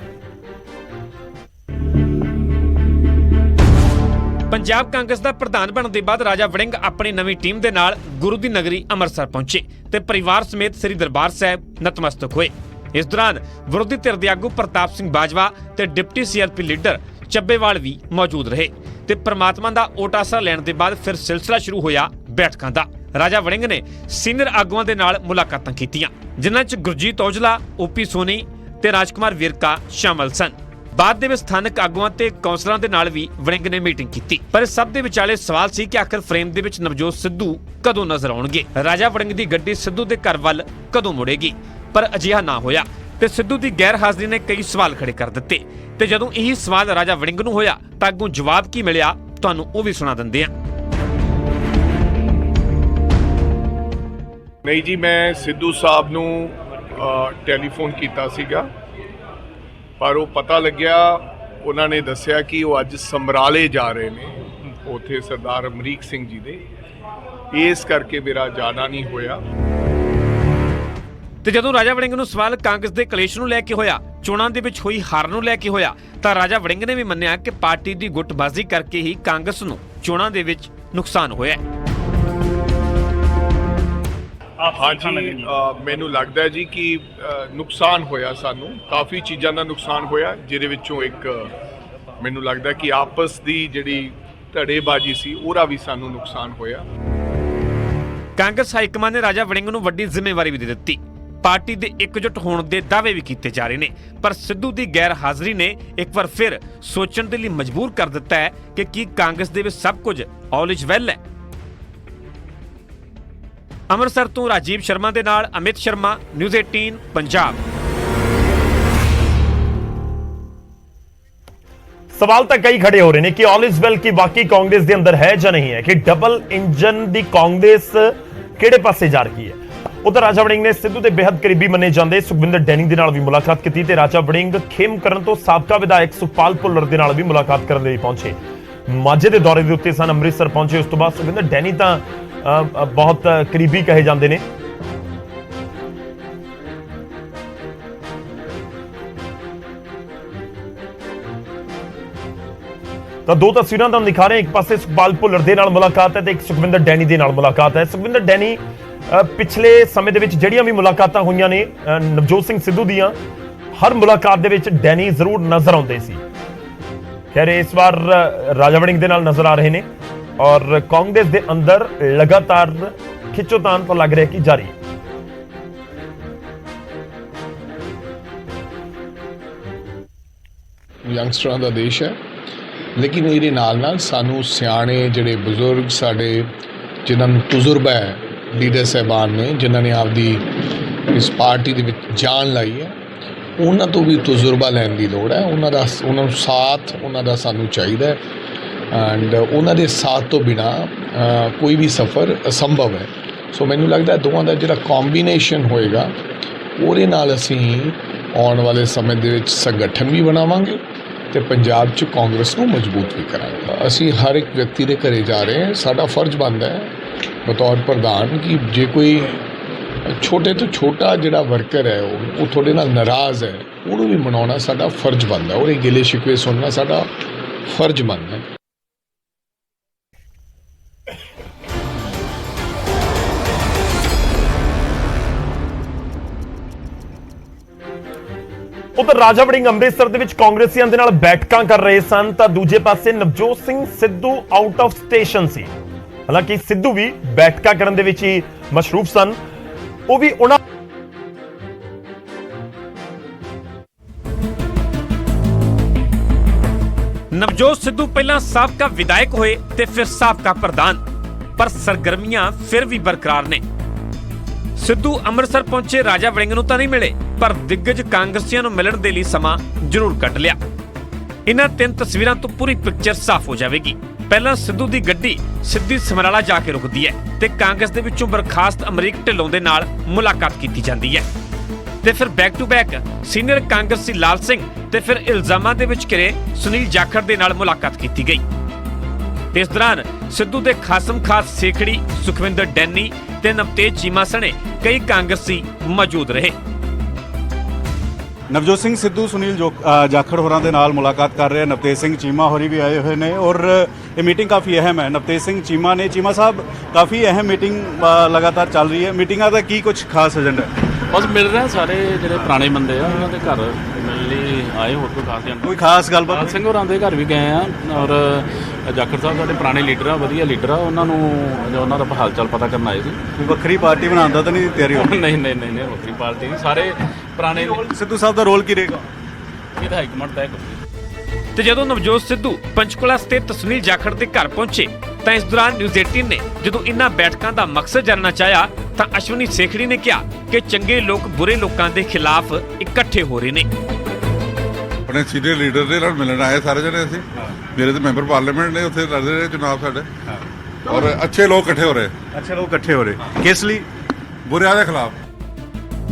ਪੰਜਾਬ ਕਾਂਗਰਸ ਦਾ ਪ੍ਰਧਾਨ ਬਣਨ ਦੇ ਬਾਅਦ ਰਾਜਾ ਵੜਿੰਗ ਆਪਣੀ ਨਵੀਂ ਟੀਮ ਦੇ ਨਾਲ ਗੁਰੂ ਦੀ ਨਗਰੀ ਅੰਮ੍ਰਿਤਸਰ ਪਹੁੰਚੇ ਤੇ ਪਰਿਵਾਰ ਸਮੇਤ ਸ੍ਰੀ ਦਰਬਾਰ ਸਾਹਿਬ ਨਤਮਸਤਕ ਹੋਏ। ਇਸ ਦੌਰਾਨ ਵਿਰੋਧੀ ਧਿਰ ਦੇ ਆਗੂ ਪ੍ਰਤਾਪ ਸਿੰਘ ਬਾਜਵਾ ਤੇ ਡਿਪਟੀ ਸੀਆਰਪੀ ਲੀਡਰ ਚੱਬੇਵਾਲ ਵੀ ਮੌਜੂਦ ਰਹੇ ਤੇ ਪ੍ਰਮਾਤਮਾ ਦਾ ਓਟਾਸਾ ਲੈਣ ਦੇ ਬਾਅਦ ਫਿਰ ਸਿਲਸਿਲਾ ਸ਼ੁਰੂ ਹੋਇਆ ਬੈਠਕਾਂ ਦਾ। ਰਾਜਾ ਵੜਿੰਗ ਨੇ ਸੀਨੀਅਰ ਆਗੂਆਂ ਦੇ ਨਾਲ ਮੁਲਾਕਾਤਾਂ ਕੀਤੀਆਂ, ਜਿਨ੍ਹਾਂ 'ਚ ਗੁਰਜੀਤ ਔਜਲਾ, ਓਪੀ ਸੋਨੀ ਤੇ ਰਾਜਕੁਮਾਰ ਵੇਰਕਾ ਸ਼ਾਮਲ ਸਨ। ਬਾਅਦ ਦੇ ਵਿੱਚ ਸਥਾਨਕ ਆਗੂਆਂ ਤੇ ਕੌਂਸਲਰਾਂ ਦੇ ਨਾਲ ਵੀ ਵੜਿੰਗ ਨੇ ਮੀਟਿੰਗ ਕੀਤੀ, ਪਰ ਇਸ ਸਭ ਦੇ ਵਿਚਾਲੇ ਸਵਾਲ ਸੀ ਕਿ ਆਖਰ ਫਰੇਮ ਦੇ ਵਿੱਚ ਨਵਜੋਤ ਸਿੱਧੂ ਕਦੋਂ ਨਜ਼ਰ ਆਉਣਗੇ। ਰਾਜਾ ਵੜਿੰਗ ਦੀ ਗੱਡੀ ਸਿੱਧੂ ਦੇ ਘਰ ਵੱਲ ਕਦੋਂ ਮੁੜੇਗੀ, ਪਰ ਅਜਿਹਾ ਨਾ ਹੋਇਆ ਤੇ ਸਿੱਧੂ ਦੀ ਗੈਰ ਹਾਜ਼ਰੀ ਨੇ ਕਈ ਸਵਾਲ ਖੜੇ ਕਰ ਦਿੱਤੇ ਤੇ ਜਦੋਂ ਇਹੀ ਸਵਾਲ ਰਾਜਾ ਵੜਿੰਗ ਨੂੰ ਹੋਇਆ ਤਾਂ ਅੱਗੋਂ ਜਵਾਬ ਕੀ ਮਿਲਿਆ ਤੁਹਾਨੂੰ ਉਹ ਵੀ ਸੁਣਾ ਦਿੰਦੇ ਹਾਂ। ਨਹੀਂ ਜੀ, ਮੈਂ ਸਿੱਧੂ ਸਾਹਿਬ ਨੂੰ ਟੈਲੀਫੋਨ ਕੀਤਾ ਸੀਗਾ, ਪਰ ਉਹ ਪਤਾ ਲੱਗਿਆ, ਉਹਨਾਂ ਨੇ ਦੱਸਿਆ ਕਿ ਉਹ ਅੱਜ ਸਮਰਾਲੇ ਜਾ ਰਹੇ ਨੇ, ਉੱਥੇ ਸਰਦਾਰ ਅਮਰੀਕ ਸਿੰਘ ਜੀ ਦੇ, ਇਸ ਕਰਕੇ ਮੇਰਾ ਜਾਣਾ ਨਹੀਂ ਹੋਇਆ। ਤੇ ਜਦੋਂ ਰਾਜਾ ਵੜਿੰਗ ਨੂੰ ਸਵਾਲ ਕਾਂਗਰਸ ਦੇ ਕਲੇਸ਼ ਨੂੰ ਲੈ ਕੇ ਹੋਇਆ, ਚੋਣਾਂ ਦੇ ਵਿੱਚ ਹੋਈ ਹਾਰ ਨੂੰ ਲੈ ਕੇ ਹੋਇਆ, ਤਾਂ ਰਾਜਾ ਵੜਿੰਗ ਨੇ ਵੀ ਮੰਨਿਆ ਕਿ ਪਾਰਟੀ ਦੀ ਗੁੱਟਬਾਜ਼ੀ ਕਰਕੇ ਹੀ ਕਾਂਗਰਸ ਨੂੰ ਚੋਣਾਂ ਦੇ ਵਿੱਚ ਨੁਕਸਾਨ ਹੋਇਆ ਹੈ। ਹਾਂਜੀ, ਮੈਨੂੰ ਲੱਗਦਾ ਹੈ ਜੀ ਕਿ ਨੁਕਸਾਨ ਹੋਇਆ, ਸਾਨੂੰ ਕਾਫੀ ਚੀਜ਼ਾਂ ਦਾ ਨੁਕਸਾਨ ਹੋਇਆ, ਜਿਹਦੇ ਵਿੱਚੋਂ ਇੱਕ ਮੈਨੂੰ ਲੱਗਦਾ ਕਿ ਆਪਸ ਦੀ ਜਿਹੜੀ ਧੜੇਬਾਜ਼ੀ ਸੀ ਉਹਦਾ ਵੀ ਸਾਨੂੰ ਨੁਕਸਾਨ ਹੋਇਆ। ਕਾਂਗਰਸ ਹਾਈਕਮਾਨ ਨੇ ਰਾਜਾ ਵੜਿੰਗ ਨੂੰ ਵੱਡੀ ਜ਼ਿੰਮੇਵਾਰੀ ਵੀ ਦੇ ਦਿੱਤੀ। ਪਾਰਟੀ ਦੇ ਇਕਜੁੱਟ ਹੋਣ ਦੇ ਦਾਅਵੇ ਵੀ ਕੀਤੇ ਜਾ ਰਹੇ ਨੇ, ਪਰ ਸਿੱਧੂ ਦੀ ਗੈਰ ਹਾਜ਼ਰੀ ਨੇ ਇੱਕ ਵਾਰ ਫਿਰ ਸੋਚਣ ਦੇ ਲਈ ਮਜਬੂਰ ਕਰ ਦਿੱਤਾ ਹੈ ਕਿ ਕੀ ਕਾਂਗਰਸ ਦੇ ਵਿੱਚ ਸਭ ਕੁਝ ਆਲ ਇਜ਼ ਵੈਲ ਹੈ। ਅੰਮ੍ਰਿਤਸਰ ਤੋਂ ਰਾਜੀਵ ਸ਼ਰਮਾ ਦੇ ਨਾਲ ਅਮਿਤ ਸ਼ਰਮਾ, ਨਿਊਜ਼ 18 ਪੰਜਾਬ। सवाल तो कई खड़े हो रहे हैं कि ऑल इज वेल की वाकई कांग्रेस के अंदर है या नहीं है, कि डबल इंजन दी कांग्रेस किहड़े पासे जा रही है। उधर राजा वड़िंग ने सिद्धू के बेहद करीबी मन्ने जाते सुखविंदर डैनी दे नाल भी मुलाकात की ते राजा वड़िंग खेम करन तो साबका विधायक सुखपाल भुल्लर दे नाल भी मुलाकात करने लई पहुंचे। माझे के दौरे के उत्ते सन, अमृतसर पहुंचे। उस तो बाद सुखविंदर डैनी तो बहुत करीबी कहे जाते हैं। तो दो तस्वीरां तुहानूं दिखा रहे हैं, एक पासे सुखपाल भुल्लर दे नाल मुलाकात है तो एक सुखविंदर डैनी दे नाल मुलाकात है। सुखविंदर डैनी पिछले समय दे विच जिहड़ियां भी मुलाकातां होईयां ने नवजोत सिंह सिद्धू दीयां, हर मुलाकात दे विच डैनी जरूर नजर आउंदे सी। खैर इस बार राजा वड़िंग दे नाल नजर आ रहे ने और कांग्रेस दे अंदर लगातार खिच्चोतान तो लग रहा है कि जारी। ਯੰਗਸਟਰਾਂ ਦਾ ਦੇਸ਼ ਹੈ, ਲੇਕਿਨ ਇਹਦੇ ਨਾਲ ਸਾਨੂੰ ਸਿਆਣੇ ਜਿਹੜੇ ਬਜ਼ੁਰਗ ਸਾਡੇ ਜਿਨ੍ਹਾਂ ਨੂੰ ਤਜਰਬਾ ਹੈ, ਲੀਡਰ ਸਾਹਿਬਾਨ ਨੇ ਜਿਨ੍ਹਾਂ ਨੇ ਆਪਦੀ ਇਸ ਪਾਰਟੀ ਦੇ ਵਿੱਚ ਜਾਨ ਲਾਈ ਹੈ, ਉਹਨਾਂ ਤੋਂ ਵੀ ਤਜਰਬਾ ਲੈਣ ਦੀ ਲੋੜ ਹੈ। ਉਹਨਾਂ ਨੂੰ ਸਾਥ ਉਹਨਾਂ ਦਾ ਸਾਨੂੰ ਚਾਹੀਦਾ ਹੈ ਐਂਡ ਉਹਨਾਂ ਦੇ ਸਾਥ ਤੋਂ ਬਿਨਾ ਕੋਈ ਵੀ ਸਫ਼ਰ ਅਸੰਭਵ ਹੈ। ਸੋ ਮੈਨੂੰ ਲੱਗਦਾ ਦੋਵਾਂ ਦਾ ਜਿਹੜਾ ਕੰਬੀਨੇਸ਼ਨ ਹੋਏਗਾ ਉਹਦੇ ਨਾਲ ਅਸੀਂ ਆਉਣ ਵਾਲੇ ਸਮੇਂ ਦੇ ਵਿੱਚ ਸੰਗਠਨ ਵੀ ਬਣਾਵਾਂਗੇ ਤੇ ਪੰਜਾਬ 'ਚ ਕਾਂਗਰਸ ਨੂੰ ਮਜ਼ਬੂਤ ਵੀ ਕਰਾਂਗੇ। ਅਸੀਂ ਹਰ ਇੱਕ ਵਿਅਕਤੀ ਦੇ ਘਰੇ ਜਾ ਰਹੇ ਹਾਂ। ਸਾਡਾ ਫਰਜ਼ ਬਣਦਾ ਹੈ ਬਤੌਰ ਪ੍ਰਧਾਨ ਕਿ ਜੇ ਕੋਈ ਛੋਟੇ ਤੋਂ ਛੋਟਾ ਜਿਹੜਾ ਵਰਕਰ ਹੈ ਉਹ ਤੁਹਾਡੇ ਨਾਲ ਨਾਰਾਜ਼ ਹੈ, ਉਹਨੂੰ ਵੀ ਮਨਾਉਣਾ ਸਾਡਾ ਫਰਜ਼ ਬਣਦਾ, ਉਹਦੇ ਗਿਲੇ ਸ਼ਿਕਵੇ ਸੁਣਨਾ ਸਾਡਾ ਫਰਜ਼ ਬਣਦਾ। उधर राजा वड़िंग अमृतसर दे विच कांग्रेसियां दे नाल बैठकां कर रहे सन तां दूजे पासे Navjot Singh Sidhu out of station सी। हालांकि सिद्धू भी बैठकां करन दे विच ही मशरूफ सन। वो भी उन्हां नवजोत सिद्धू पहला साबका विधायक होए ते फिर साबका प्रधान, पर सरगर्मियां फिर भी बरकरार ने। सिद्धू ਅੰਮ੍ਰਿਤਸਰ ਪਹੁੰਚੇ, ਰਾਜਾ ਵੜਿੰਗ ਨੂੰ ਤਾਂ ਨਹੀਂ ਮਿਲੇ, ਪਰ ਦਿੱਗਜ ਕਾਂਗਰਸੀਆਂ ਨੂੰ ਮਿਲਣ ਦੇ ਲਈ ਸਮਾਂ ਜ਼ਰੂਰ ਕੱਢ ਲਿਆ। ਇਹਨਾਂ ਤਿੰਨ ਤਸਵੀਰਾਂ ਤੋਂ ਪੂਰੀ ਪਿਕਚਰ ਸਾਫ਼ ਹੋ ਜਾਵੇਗੀ। ਪਹਿਲਾਂ ਸਿੱਧੂ ਦੀ ਗੱਡੀ ਸਿੱਧੀ ਸਮਰਾਲਾ ਜਾ ਕੇ ਰੁਕਦੀ ਹੈ ਤੇ ਕਾਂਗਰਸ ਦੇ ਵਿੱਚੋਂ ਬਰਖਾਸਤ ਅਮਰੀਕ ਢਿੱਲੋਂ ਦੇ ਨਾਲ ਮੁਲਾਕਾਤ ਕੀਤੀ ਜਾਂਦੀ ਹੈ ਤੇ ਫਿਰ ਬੈਕ ਟੂ ਬੈਕ ਸੀਨੀਅਰ ਕਾਂਗਰਸੀ ਲਾਲ ਸਿੰਘ ਤੇ ਫਿਰ ਇਲਜ਼ਾਮਾਂ ਦੇ ਵਿੱਚ ਘਿਰੇ ਸੁਨੀਲ ਜਾਖੜ ਦੇ ਨਾਲ ਮੁਲਾਕਾਤ ਕੀਤੀ ਗਈ। ਇਸ ਦੌਰਾਨ ਸਿੱਧੂ ਦੇ ਖਾਸਮ ਖਾਸ ਸੇਖੜੀ ਸੁਖਵਿੰਦਰ ਡੈਨੀ ਤੇ ਨਵਤੇਜ ਚੀਮਾ ਸਣੇ ਕਈ ਕਾਂਗਰਸੀ ਮੌਜੂਦ ਰਹੇ। नवजोत सिंह सिद्धू सुनील जाखड़ होरां दे नाल मुलाकात कर रहे हैं। नवतेज सिंह चीमा होरी भी आए हुए हैं और ये मीटिंग काफ़ी अहम है। नवतेज सिंह चीमा ने चीमा साहब काफ़ी अहम मीटिंग लगातार चल रही है। मीटिंगां दा की कुछ खास एजेंडा है? बस मिल रहे हैं सारे ਜਿਹੜੇ ਪੁਰਾਣੇ ਬੰਦੇ ਆ ਉਹਨਾਂ ਦੇ ਘਰ ਮਿਲਣ ਲਈ ਆਏ, ਹੋਰ ਕੋਈ ਖਾਸ ਕੋਈ ਖਾਸ ਗੱਲਬਾਤ? ਸਿੰਘ ਹੋਰਾਂ ਦੇ ਘਰ ਵੀ ਗਏ ਆ ਔਰ ਜਾਖੜ ਸਾਹਿਬ ਸਾਡੇ ਪੁਰਾਣੇ ਲੀਡਰ ਆ, ਵਧੀਆ ਲੀਡਰ ਆ, ਉਹਨਾਂ ਨੂੰ ਉਹਨਾਂ ਦਾ ਹਾਲ ਚਾਲ ਪਤਾ ਕਰਨ ਆਏ ਸੀ। ਕੋਈ ਵੱਖਰੀ ਪਾਰਟੀ ਬਣਾਉਣ ਦਾ ਤਾਂ ਨਹੀਂ ਤਿਆਰੀ ਹੋ? ਨਹੀਂ ਵੱਖਰੀ ਪਾਰਟੀ ਨਹੀਂ, ਸਾਰੇ ਪੁਰਾਣੇ। ਸਿੱਧੂ ਸਾਹਿਬ ਦਾ ਰੋਲ ਕੀ ਰਹੇਗਾ? ਇਹ ਤਾਂ ਹਾਈਕਮਾਂਡ ਤੈਅ ਕਰੇਗੀ। ਤੇ ਜਦੋਂ ਨਵਜੋਤ ਸਿੱਧੂ ਪੰਚਕੂਲਾ ਸਥਿਤ ਸੁਨੀਲ ਜਾਖੜ ਦੇ ਘਰ ਪਹੁੰਚੇ ਤਾਂ ਇਸ ਦੌਰਾਨ ਨਿਊਜ਼ 18 ਨੇ ਜਦੋਂ ਇਹਨਾਂ ਬੈਠਕਾਂ ਦਾ ਮਕਸਦ ਜਾਣਨਾ ਚਾਹਿਆ ਤਾਂ ਅਸ਼ਵਨੀ ਸੇਖੜੀ ਨੇ ਕਿਹਾ ਕਿ ਚੰਗੇ ਲੋਕ ਬੁਰੇ ਲੋਕਾਂ ਦੇ ਖਿਲਾਫ ਇਕੱਠੇ ਹੋ ਰਹੇ ਨੇ। ਆਪਣੇ ਸੀਨੀਅਰ ਲੀਡਰ ਦੇ ਨਾਲ ਮਿਲਣ ਆਏ ਸਾਰੇ ਜਣੇ। ਅਸੀਂ ਮੇਰੇ ਤੇ ਮੈਂਬਰ ਪਾਰਲੀਮੈਂਟ ਨੇ ਉੱਥੇ ਲੜਦੇ ਰਹੇ ਚੁਣਾਵ ਸਾਡੇ, ਔਰ ਅੱਛੇ ਲੋਕ ਇਕੱਠੇ ਹੋ ਰਹੇ। ਅੱਛੇ ਲੋਕ ਇਕੱਠੇ ਹੋ ਰਹੇ ਕਿਸ ਲਈ? ਬੁਰਿਆਂ ਦੇ ਖਿਲਾਫ।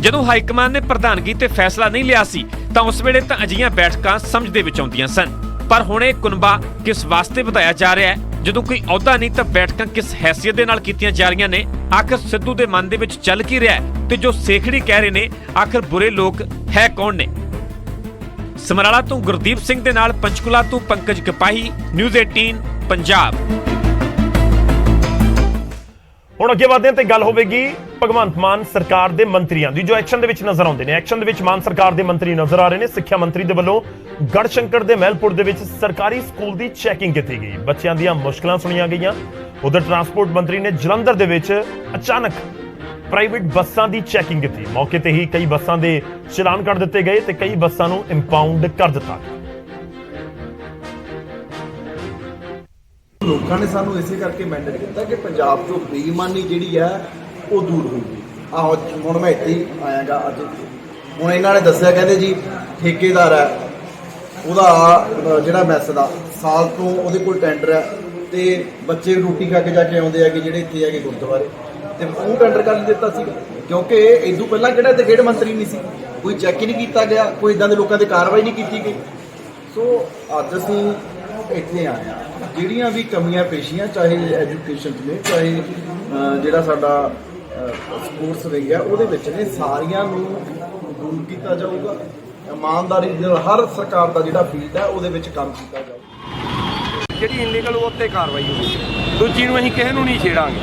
ਜਦੋਂ ਹਾਈਕਮਾਨ ਨੇ ਪ੍ਰਧਾਨਗੀ ਤੇ ਫੈਸਲਾ ਨਹੀਂ ਲਿਆ ਸੀ ਤਾਂ ਉਸ ਵੇਲੇ ਤਾਂ ਅਜਿਹੀਆਂ ਬੈਠਕਾਂ ਸਮਝ ਦੇ ਵਿੱਚ ਆਉਂਦੀਆਂ ਸਨ, ਪਰ ਹੁਣ ਇਹ ਕੁਨਬਾ ਕਿਸ ਵਾਸਤੇ ਵਧਾਇਆ ਜਾ ਰਿਹਾ ਹੈ? ਜਦੋਂ ਕੋਈ ਅਹੁਦਾ ਨਹੀਂ ਤਾਂ ਬੈਠਕਾਂ ਕਿਸ ਹੈਸੀਅਤ ਦੇ ਨਾਲ ਕੀਤੀਆਂ ਜਾ ਰਹੀਆਂ ਨੇ? ਆਖਰ ਸਿੱਧੂ ਦੇ ਮਨ ਦੇ ਵਿੱਚ ਚੱਲ ਕੀ ਰਿਹਾ ਹੈ ਤੇ ਜੋ ਸੇਖੜੀ ਕਹਿ ਰਹੇ ਨੇ ਆਖਰ ਬੁਰੇ ਲੋਕ ਹੈ ਕੌਣ ਨੇ? ਸਮਰਾਲਾ ਤੋਂ ਗੁਰਦੀਪ ਸਿੰਘ ਦੇ ਨਾਲ ਪੰਚਕੂਲਾ ਤੋਂ ਪੰਕਜ ਕਪਾਹੀ, ਨਿਊਜ਼ 18 ਪੰਜਾਬ। ਹੁਣ ਅੱਗੇ ਵਧਦੇ ਹਾਂ ਤੇ ਗੱਲ ਹੋਵੇਗੀ ਭਗਵੰਤ ਮਾਨ ਸਰਕਾਰ ਦੇ ਮੰਤਰੀਆਂ ਦੀ, ਜੋ ਐਕਸ਼ਨ ਦੇ ਵਿੱਚ ਨਜ਼ਰ ਆਉਂਦੇ ਨੇ। ਐਕਸ਼ਨ ਦੇ ਵਿੱਚ ਮਾਨ ਸਰਕਾਰ ਦੇ ਮੰਤਰੀ ਨਜ਼ਰ ਆ ਰਹੇ ਨੇ। ਸਿੱਖਿਆ ਮੰਤਰੀ ਦੇ ਵੱਲੋਂ ਗੜਸ਼ੰਕਰ ਦੇ ਮਹਿਲਪੁਰ ਦੇ ਵਿੱਚ ਸਰਕਾਰੀ ਸਕੂਲ ਦੀ ਚੈਕਿੰਗ ਕੀਤੀ ਗਈ, ਬੱਚਿਆਂ ਦੀਆਂ ਮੁਸ਼ਕਲਾਂ ਸੁਣੀਆਂ ਗਈਆਂ। ਉਧਰ ਟਰਾਂਸਪੋਰਟ ਮੰਤਰੀ ਨੇ ਜਲੰਧਰ ਦੇ ਵਿੱਚ ਅਚਾਨਕ ਪ੍ਰਾਈਵੇਟ ਬੱਸਾਂ ਦੀ ਚੈਕਿੰਗ ਕੀਤੀ। ਮੌਕੇ ਤੇ ਹੀ ਕਈ ਬੱਸਾਂ ਦੇ ਚਲਾਨ ਕੱਟ ਦਿੱਤੇ ਗਏ ਤੇ ਕਈ ਬੱਸਾਂ ਨੂੰ ਇੰਪਾਊਂਡ ਕਰ ਦਿੱਤਾ। ਲੋਕਾਂ ਨੇ ਸਾਨੂੰ ਇਸੇ ਕਰਕੇ ਮੈਂਡੇਟ ਕੀਤਾ ਕਿ ਪੰਜਾਬ ਤੋਂ ਬੇਈਮਾਨੀ ਜਿਹੜੀ ਹੈ ਉਹ ਦੂਰ ਹੋਊਗੀ। ਆਹੋ ਹੁਣ ਮੈਂ ਇੱਥੇ ਹੀ ਆਇਆਗਾ ਅੱਜ। ਹੁਣ ਇਹਨਾਂ ਨੇ ਦੱਸਿਆ, ਕਹਿੰਦੇ ਜੀ ਠੇਕੇਦਾਰ ਹੈ ਉਹਦਾ ਜਿਹੜਾ ਮੈਸ ਦਾ ਸਾਲ ਤੋਂ ਉਹਦੇ ਕੋਲ ਟੈਂਡਰ ਹੈ ਤੇ ਬੱਚੇ ਰੋਟੀ ਖਾ ਕੇ ਜਾ ਕੇ ਆਉਂਦੇ ਆ ਕਿ ਜਿਹੜੇ ਇੱਥੇ ਹੈਗੇ ਗੁਰਦੁਆਰੇ, ਤੇ ਉਹ ਟੈਂਡਰ ਕਰ ਦਿੱਤਾ ਸੀ ਕਿਉਂਕਿ ਇਦੋਂ ਪਹਿਲਾਂ ਕਿਹੜਾ ਤੇ ਖੇਡ ਮੰਤਰੀ ਨਹੀਂ ਸੀ, ਕੋਈ ਚੈੱਕ ਹੀ ਨਹੀਂ ਕੀਤਾ ਗਿਆ, ਕੋਈ ਇਦਾਂ ਦੇ ਲੋਕਾਂ ਤੇ ਕਾਰਵਾਈ ਨਹੀਂ ਕੀਤੀ ਗਈ। ਸੋ ਅੱਜ ਅਸੀਂ ਇੱਥੇ ਆਏ ਹਾਂ, ਜਿਹੜੀਆਂ ਵੀ ਕਮੀਆਂ ਪੇਸ਼ੀਆਂ ਚਾਹੇ ਐਜੂਕੇਸ਼ਨ 'ਚ ਨੇ, ਚਾਹੇ ਜਿਹੜਾ ਸਾਡਾ ਸਪੋਰਟਸ ਵਿੰਗ ਹੈ ਉਹਦੇ ਵਿੱਚ ਨੇ, ਸਾਰੀਆਂ ਨੂੰ ਦੂਰ ਕੀਤਾ ਜਾਊਗਾ। ਇਮਾਨਦਾਰੀ ਨਾਲ ਹਰ ਸਰਕਾਰ ਦਾ ਜਿਹੜਾ ਫੀਲਡ ਹੈ ਉਹਦੇ ਵਿੱਚ ਕੰਮ ਕੀਤਾ ਜਾਊਗਾ। ਜਿਹੜੀ ਇਨਲੀਗਲ ਉਹ ਉੱਤੇ ਕਾਰਵਾਈ ਹੋਊਗੀ। ਦੂਜੀ ਨੂੰ ਅਸੀਂ ਕਿਸੇ ਨੂੰ ਨਹੀਂ ਛੇੜਾਂਗੇ,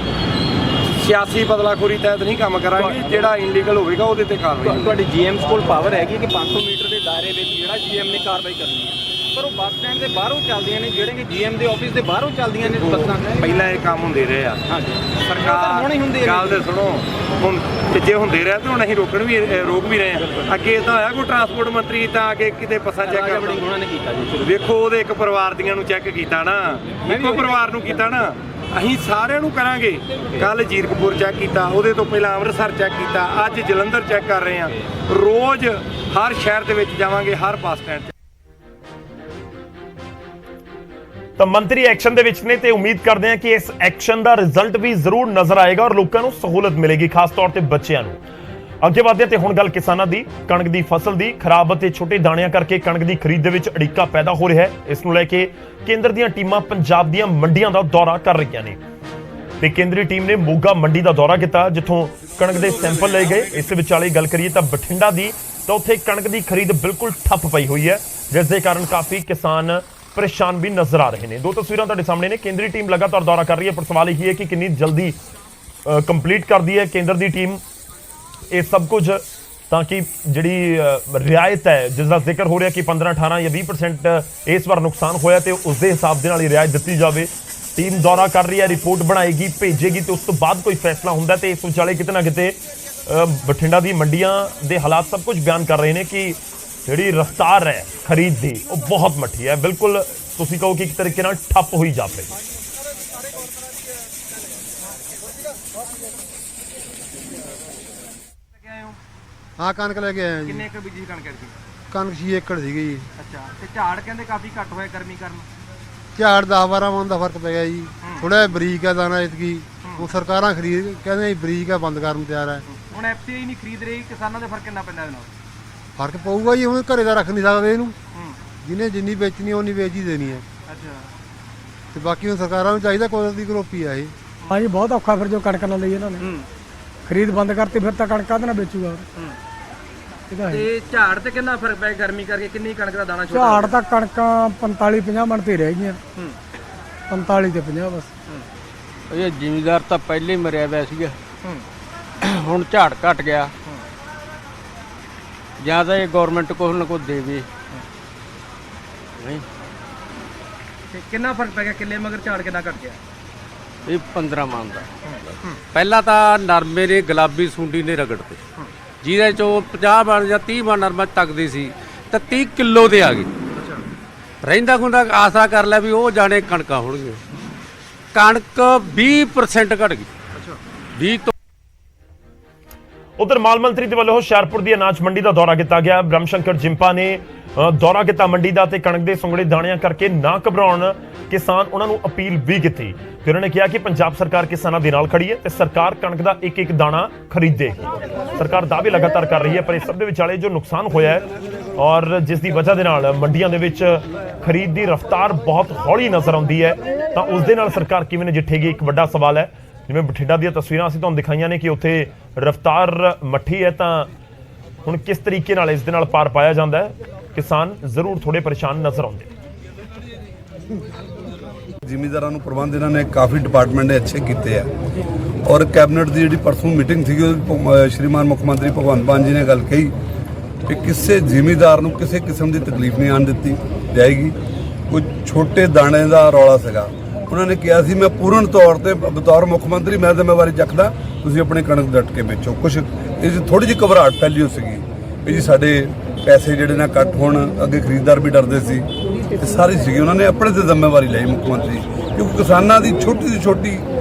ਸਿਆਸੀ ਬਦਲਾਖੋਰੀ ਤਹਿਤ ਨਹੀਂ ਕੰਮ ਕਰਾਂਗੇ। ਜਿਹੜਾ ਇਨਲੀਗਲ ਹੋਵੇਗਾ ਉਹਦੇ ਤੇ ਕਾਰਵਾਈ ਹੋਊਗੀ। ਤੁਹਾਡੀ ਜੀਐਮਸ ਕੋਲ ਪਾਵਰ ਹੈਗੀ ਕਿ 500 ਮੀਟਰ ਦੇ ਦਾਇਰੇ ਵਿੱਚ ਜਿਹੜਾ ਜੀਐਮ ਨੇ ਕਾਰਵਾਈ ਕਰਨੀ ਹੈ, ਪਰ ਉਹ ਬੱਸ ਸਟੈਂਡ ਦੇ ਬਾਹਰੋਂ ਚੱਲਦੀਆਂ ਨੇ, ਜਿਹੜੇ ਕਿ ਜੀਐਮ ਦੇ ਆਫਿਸ ਦੇ ਬਾਹਰੋਂ ਚੱਲਦੀਆਂ ਨੇ ਬੱਸਾਂ। ਪਹਿਲਾਂ ਇਹ ਕੰਮ ਹੁੰਦੇ ਰਹੇ ਆ। ਹਾਂਜੀ, ਸਰਕਾਰ ਹੁਣ ਹੀ ਹੁੰਦੇ ਆ। ਗੱਲ ਤੇ ਸੁਣੋ, ਹੁਣ ਜੇ ਹੁੰਦੇ ਰਹੇ ਤਾਂ ਹੁਣ ਅਸੀਂ ਰੋਕ ਵੀ ਰਹੇ ਆ। ਅੱਗੇ ਤਾਂ ਹੋਇਆ ਕੋਈ ਟਰਾਂਸਪੋਰਟ ਮੰਤਰੀ ਤਾਂ ਅੱਗੇ ਕਿਤੇ ਬੱਸਾਂ ਚੈੱਕ ਕਰਦਾ ਉਹਨਾਂ ਨੇ ਕੀਤਾ ਜੀ। ਵੇਖੋ ਉਹਦੇ ਇੱਕ ਪਰਿਵਾਰ ਦੀਆਂ ਨੂੰ ਚੈੱਕ ਕੀਤਾ ਨਾ, ਇੱਕੋ ਪਰਿਵਾਰ ਨੂੰ ਕੀਤਾ ਨਾ, ਅਸੀਂ ਸਾਰਿਆਂ ਨੂੰ ਕਰਾਂਗੇ। ਕੱਲ ਜੀਰਕਪੁਰ ਚੈੱਕ ਕੀਤਾ, ਉਹਦੇ ਤੋਂ ਪਹਿਲਾਂ ਅੰਮ੍ਰਿਤਸਰ ਚੈੱਕ ਕੀਤਾ, ਅੱਜ ਜਲੰਧਰ ਚੈੱਕ ਕਰ ਰਹੇ ਆ। ਰੋਜ਼ ਹਰ ਸ਼ਹਿਰ ਦੇ ਵਿੱਚ ਜਾਵਾਂਗੇ, ਹਰ ਬੱਸ ਸਟੈਂਡ ਤੇ। ਤਾਂ ਮੰਤਰੀ ਐਕਸ਼ਨ ਦੇ ਵਿੱਚ ਨੇ ਤੇ ਉਮੀਦ ਕਰਦੇ ਹਾਂ ਕਿ ਇਸ ਐਕਸ਼ਨ ਦਾ ਰਿਜ਼ਲਟ ਵੀ ਜ਼ਰੂਰ ਨਜ਼ਰ ਆਏਗਾ ਔਰ ਲੋਕਾਂ ਨੂੰ ਸਹੂਲਤ ਮਿਲੇਗੀ, ਖਾਸ ਤੌਰ ਤੇ ਬੱਚਿਆਂ ਨੂੰ। ਅੱਗੇ ਵਧਦੇ ਹਾਂ ਤੇ ਹੁਣ ਗੱਲ ਕਿਸਾਨਾਂ ਦੀ। ਕਣਕ ਦੀ ਫਸਲ ਦੀ ਖਰਾਬ ਅਤੇ ਛੋਟੇ ਦਾਣਿਆਂ ਕਰਕੇ ਕਣਕ ਦੀ ਖਰੀਦ ਦੇ ਵਿੱਚ ਅੜਿੱਕਾ ਪੈਦਾ ਹੋ ਰਿਹਾ ਹੈ। ਇਸ ਨੂੰ ਲੈ ਕੇ ਕੇਂਦਰ ਦੀਆਂ ਟੀਮਾਂ ਪੰਜਾਬ ਦੀਆਂ ਮੰਡੀਆਂ ਦਾ ਦੌਰਾ ਕਰ ਰਹੀਆਂ ਨੇ ਤੇ ਕੇਂਦਰੀ ਟੀਮ ਨੇ ਮੋਗਾ ਮੰਡੀ ਦਾ ਦੌਰਾ ਕੀਤਾ, ਜਿੱਥੋਂ ਕਣਕ ਦੇ ਸੈਂਪਲ ਲਏ ਗਏ। ਇਸ ਵਿਚਾਲੇ ਗੱਲ ਕਰੀਏ ਤਾਂ ਬਠਿੰਡਾ ਦੀ, ਤਾਂ ਉੱਥੇ ਕਣਕ ਦੀ ਖਰੀਦ ਬਿਲਕੁਲ ਠੱਪ ਪਈ ਹੋਈ ਹੈ, ਜਿਸ ਦੇ ਕਾਰਨ ਕਾਫੀ ਕਿਸਾਨ ਪਰੇਸ਼ਾਨ ਵੀ ਨਜ਼ਰ ਆ ਰਹੇ ਨੇ। ਦੋ ਤਸਵੀਰਾਂ ਤੁਹਾਡੇ ਸਾਹਮਣੇ ਨੇ। ਕੇਂਦਰੀ ਟੀਮ ਲਗਾਤਾਰ ਦੌਰਾ ਕਰ ਰਹੀ ਹੈ, ਪਰ ਸਵਾਲ ਇਹ ਹੈ ਕਿ ਕਿੰਨੀ ਜਲਦੀ ਕੰਪਲੀਟ ਕਰਦੀ ਹੈ ਕੇਂਦਰ ਦੀ ਟੀਮ ਇਹ ਸਭ ਕੁਝ, ਤਾਂ ਕਿ ਜਿਹੜੀ ਰਿਆਇਤ ਹੈ ਜਿਸ ਦਾ ਜ਼ਿਕਰ ਹੋ ਰਿਹਾ ਕਿ 15, 18 ਜਾਂ 20% ਇਸ ਵਾਰ ਨੁਕਸਾਨ ਹੋਇਆ ਤੇ ਉਸ ਦੇ ਹਿਸਾਬ ਦੇ ਨਾਲ ਹੀ ਰਿਆਇਤ ਦਿੱਤੀ ਜਾਵੇ। ਟੀਮ ਦੌਰਾ ਕਰ ਰਹੀ ਹੈ, ਰਿਪੋਰਟ ਬਣਾਏਗੀ, ਭੇਜੇਗੀ ਤੇ ਉਸ ਤੋਂ ਬਾਅਦ ਕੋਈ ਫੈਸਲਾ ਹੁੰਦਾ। ਤੇ ਇਸ ਵਿਚਾਲੇ ਕਿਤੇ ਨਾ ਕਿਤੇ ਬਠਿੰਡਾ ਦੀ ਮੰਡੀਆਂ ਦੇ ਹਾਲਾਤ ਸਭ ਕੁਝ ਬਿਆਨ ਕਰ ਰਹੇ ਨੇ ਕਿ ਜਿਹੜੀ ਰਫ਼ਤਾਰ ਹੈ ਖਰੀਦ ਦੀ ਉਹ ਬਹੁਤ ਮੱਠੀ ਹੈ, ਬਿਲਕੁਲ ਤੁਸੀਂ ਕਹੋ ਕਿ ਇੱਕ ਤਰੀਕੇ ਨਾਲ ਠੱਪ ਹੋਈ ਜਾਵੇ। ਹਾਂ ਕਣਕ ਲੈ ਕੇ ਆਇਆ ਜੀ। ਕਿੰਨੇ ਏਕੜ ਬੀਜੀ ਕਣਕ ਐ? ਕਣਕ 6 ਏਕੜ ਸੀਗੀ ਜੀ। ਅੱਛਾ, ਤੇ ਝਾੜ ਕਹਿੰਦੇ ਕਾਫੀ ਘੱਟ ਹੋਇਆ ਗਰਮੀ ਕਾਰਨ। ਝਾੜ 10-12 ਮਣ ਦਾ ਫਰਕ ਪੈ ਗਿਆ ਜੀ। ਥੋੜਾ ਬਰੀਕ ਆ ਦਾਣਾ ਇਤਕੀ, ਉਹ ਸਰਕਾਰਾਂ ਖਰੀਦ ਕਹਿੰਦੇ ਬਰੀਕ ਆ, ਬੰਦ ਕਰਨ ਨੂੰ ਤਿਆਰ ਹੈ। ਹੁਣ ਐਫਸੀਆਈ ਨਹੀਂ ਖਰੀਦ ਰਹੀ, ਕਿਸਾਨਾਂ ਦੇ ਫਰਕ ਕਿੰਨਾ ਪੈਂਦਾ ਇਹਦੇ ਨਾਲ? ਫਰਕ ਪਊਗਾ ਜੀ, ਹੁਣ ਘਰੇ ਦਾ ਰੱਖ ਨਹੀਂ ਸਕਦੇ ਇਹਨੂੰ, ਜਿਹਨੇ ਜਿੰਨੀ ਵੇਚਣੀ ਉਨੀ ਵੇਚ ਹੀ ਦੇਣੀ ਹੈ। ਅੱਛਾ, ਤੇ ਬਾਕੀ ਹੁਣ ਸਰਕਾਰਾਂ ਨੂੰ ਚਾਹੀਦਾ ਕੁਦਰਤੀ ਗਰੋਪੀ ਆ ਇਹ। ਹਾਂ ਜੀ, ਬਹੁਤ ਔਖਾ ਫਿਰ ਜੋ ਕਣਕ ਨਾਲ ਲਈ ਇਹਨਾਂ ਨੇ ਖਰੀਦ ਬੰਦ ਕਰਤੀ, ਫਿਰ ਤਾਂ ਕਣਕ ਕਾਹਦੇ ਨਾਲ ਵੇਚੂਗਾ। ਤੇ ਝਾੜ ਤੇ ਕਿੰਨਾ ਫਰਕ ਪਿਆ ਗਰਮੀ ਕਰਕੇ? ਕਿੰਨੀ ਕਣਕ ਦਾ ਦਾਣਾ ਛੋਟਾ? ਝਾੜ ਤਾਂ ਕਣਕਾਂ 45-50 ਮਣ ਤੇ ਰਹਿ ਗਈਆਂ, 45 ਤੇ 50 ਬਸ। ਇਹ ਜ਼ਿਮੀਦਾਰ ਤਾਂ ਪਹਿਲੇ ਹੀ ਮਰਿਆ ਹੋਇਆ ਸੀਗਾ, ਹੁਣ ਝਾੜ ਘਟ ਗਿਆ। ਜਾਂ ਤਾਂ ਇਹ ਗਵਰਨਮੈਂਟ ਕੁਛ ਨਾ ਕੁਛ ਦੇਵੇ। ਤੇ ਕਿੰਨਾ ਫਰਕ ਪੈ ਗਿਆ ਕਿੱਲੇ ਮਗਰ? ਝਾੜ ਕਿੰਨਾ ਘਟ ਗਿਆ? ਇਹ 15 ਮਣ ਦਾ। ਪਹਿਲਾਂ ਤਾਂ ਨਰਮੇ ਨੇ ਗੁਲਾਬੀ ਸੁੰਡੀ ਨੇ ਰਗੜਤੇ, ਜਿਹਦੇ ਚੋਂ 50 ਮਣ ਜਾਂ 30 ਮਣ ਨਰਮਾ ਤੱਕਦੀ ਸੀ ਤਾਂ 30 ਕਿਲੋ ਤੇ ਆ ਗਈ। ਰਹਿੰਦਾ ਖੁੰਦਾ ਆਸਰਾ ਕਰ ਲਿਆ ਵੀ ਉਹ ਜਾਣੇ ਕਣਕਾਂ ਹੋਣਗੀਆਂ। ਕਣਕ 20% ਘਟ ਗਈ। 20 ਤੋਂ ਉਧਰ ਮਾਲ ਮੰਤਰੀ ਦੇ ਵੱਲੋਂ ਹੁਸ਼ਿਆਰਪੁਰ ਦੀ ਅਨਾਜ ਮੰਡੀ ਦਾ ਦੌਰਾ ਕੀਤਾ ਗਿਆ। ਬ੍ਰਹਮ ਸ਼ੰਕਰ ਜਿੰਪਾ ਨੇ ਦੌਰਾ ਕੀਤਾ ਮੰਡੀ ਦਾ ਤੇ ਕਣਕ ਦੇ ਸੁੰਗੜੇ ਦਾਣਿਆਂ ਕਰਕੇ ਨਾ ਘਬਰਾਉਣ ਕਿਸਾਨ ਉਹਨਾਂ ਨੂੰ ਅਪੀਲ ਵੀ ਕੀਤੀ ਤੇ ਉਹਨਾਂ ਨੇ ਕਿਹਾ ਕਿ ਪੰਜਾਬ ਸਰਕਾਰ ਕਿਸਾਨਾਂ ਦੇ ਨਾਲ ਖੜੀ ਹੈ ਤੇ ਸਰਕਾਰ ਕਣਕ ਦਾ ਇੱਕ ਇੱਕ ਦਾਣਾ ਖਰੀਦੇਗੀ। ਸਰਕਾਰ ਦਾਅਵੇ ਲਗਾਤਾਰ ਕਰ ਰਹੀ ਹੈ, ਪਰ ਇਸ ਸਭ ਦੇ ਵਿਚਾਲੇ ਜੋ ਨੁਕਸਾਨ ਹੋਇਆ ਹੈ ਔਰ ਜਿਸ ਦੀ ਵਜ੍ਹਾ ਦੇ ਨਾਲ ਮੰਡੀਆਂ ਦੇ ਵਿੱਚ ਖਰੀਦ ਦੀ ਰਫ਼ਤਾਰ ਬਹੁਤ ਹੌਲੀ ਨਜ਼ਰ ਆਉਂਦੀ ਹੈ, ਤਾਂ ਉਸ ਦੇ ਨਾਲ ਸਰਕਾਰ ਕਿਵੇਂ ਨਜਿੱਠੇਗੀ, ਇੱਕ ਵੱਡਾ ਸਵਾਲ ਹੈ। ਜਿਵੇਂ ਬਠਿੰਡਾ ਦੀਆਂ ਤਸਵੀਰਾਂ ਅਸੀਂ ਤੁਹਾਨੂੰ ਦਿਖਾਈਆਂ ਨੇ ਕਿ ਉੱਥੇ ਰਫ਼ਤਾਰ ਮੱਠੀ ਹੈ, ਤਾਂ ਹੁਣ ਕਿਸ ਤਰੀਕੇ ਨਾਲ ਇਸ ਦੇ ਨਾਲ ਪਾਰ ਪਾਇਆ ਜਾਂਦਾ ਹੈ, ਕਿਸਾਨ ਜ਼ਰੂਰ ਥੋੜੇ ਪਰੇਸ਼ਾਨ ਨਜ਼ਰ ਆਉਂਦੇ। ਜ਼ਿਮੀਂਦਾਰਾਂ ਨੂੰ ਪ੍ਰਬੰਧ ਇਹਨਾਂ ਨੇ ਕਾਫੀ ਡਿਪਾਰਟਮੈਂਟ ਨੇ ਅੱਛੇ ਕੀਤੇ ਆ ਔਰ ਕੈਬਨਿਟ ਦੀ ਜਿਹੜੀ ਪਰਸੋਂ ਮੀਟਿੰਗ ਸੀਗੀ ਉਹ ਸ਼੍ਰੀਮਾਨ ਮੁੱਖ ਮੰਤਰੀ ਭਗਵੰਤ ਮਾਨ ਜੀ ਨੇ ਗੱਲ ਕਹੀ ਕਿ ਕਿਸੇ ਜ਼ਿਮੀਂਦਾਰ ਨੂੰ ਕਿਸੇ ਕਿਸਮ ਦੀ ਤਕਲੀਫ ਨਹੀਂ ਆਉਣ ਦਿੱਤੀ ਜਾਏਗੀ। ਕੋਈ ਛੋਟੇ ਦਾਣੇ ਦਾ ਰੌਲਾ ਸੀਗਾ, ਉਹਨਾਂ ਨੇ ਕਿਹਾ ਸੀ ਮੈਂ ਪੂਰਨ ਤੌਰ ਤੇ ਬਤੌਰ ਮੁੱਖ ਮੰਤਰੀ ਮੈਂ ਜ਼ਿੰਮੇਵਾਰੀ ਚੱਕਦਾ, ਤੁਸੀਂ ਆਪਣੀ ਕਣਕ ਡਟ ਕੇ ਵੇਚੋ। ਕੁਛ ਇਹ ਥੋੜੀ ਜਿਹੀ ਘਬਰਾਹਟ ਫੈਲੀ ਹੋ ਸੀਗੀ ਵੀ ਜੀ ਸਾਡੇ ਪੈਸੇ ਜਿਹੜੇ ਨਾ ਕੱਟ ਹੋਣ, ਅੱਗੇ ਖਰੀਦਦਾਰ ਵੀ ਡਰਦੇ ਸੀ, ਇਹ ਸਾਰੀ ਸੀਗੀ। ਉਹਨਾਂ ਨੇ ਆਪਣੇ ਤੇ ਜ਼ਿੰਮੇਵਾਰੀ ਲਈ ਮੁੱਖ ਮੰਤਰੀ, ਕਿਉਂਕਿ ਕਿਸਾਨਾਂ ਦੀ ਛੋਟੀ ਤੋਂ ਛੋਟੀ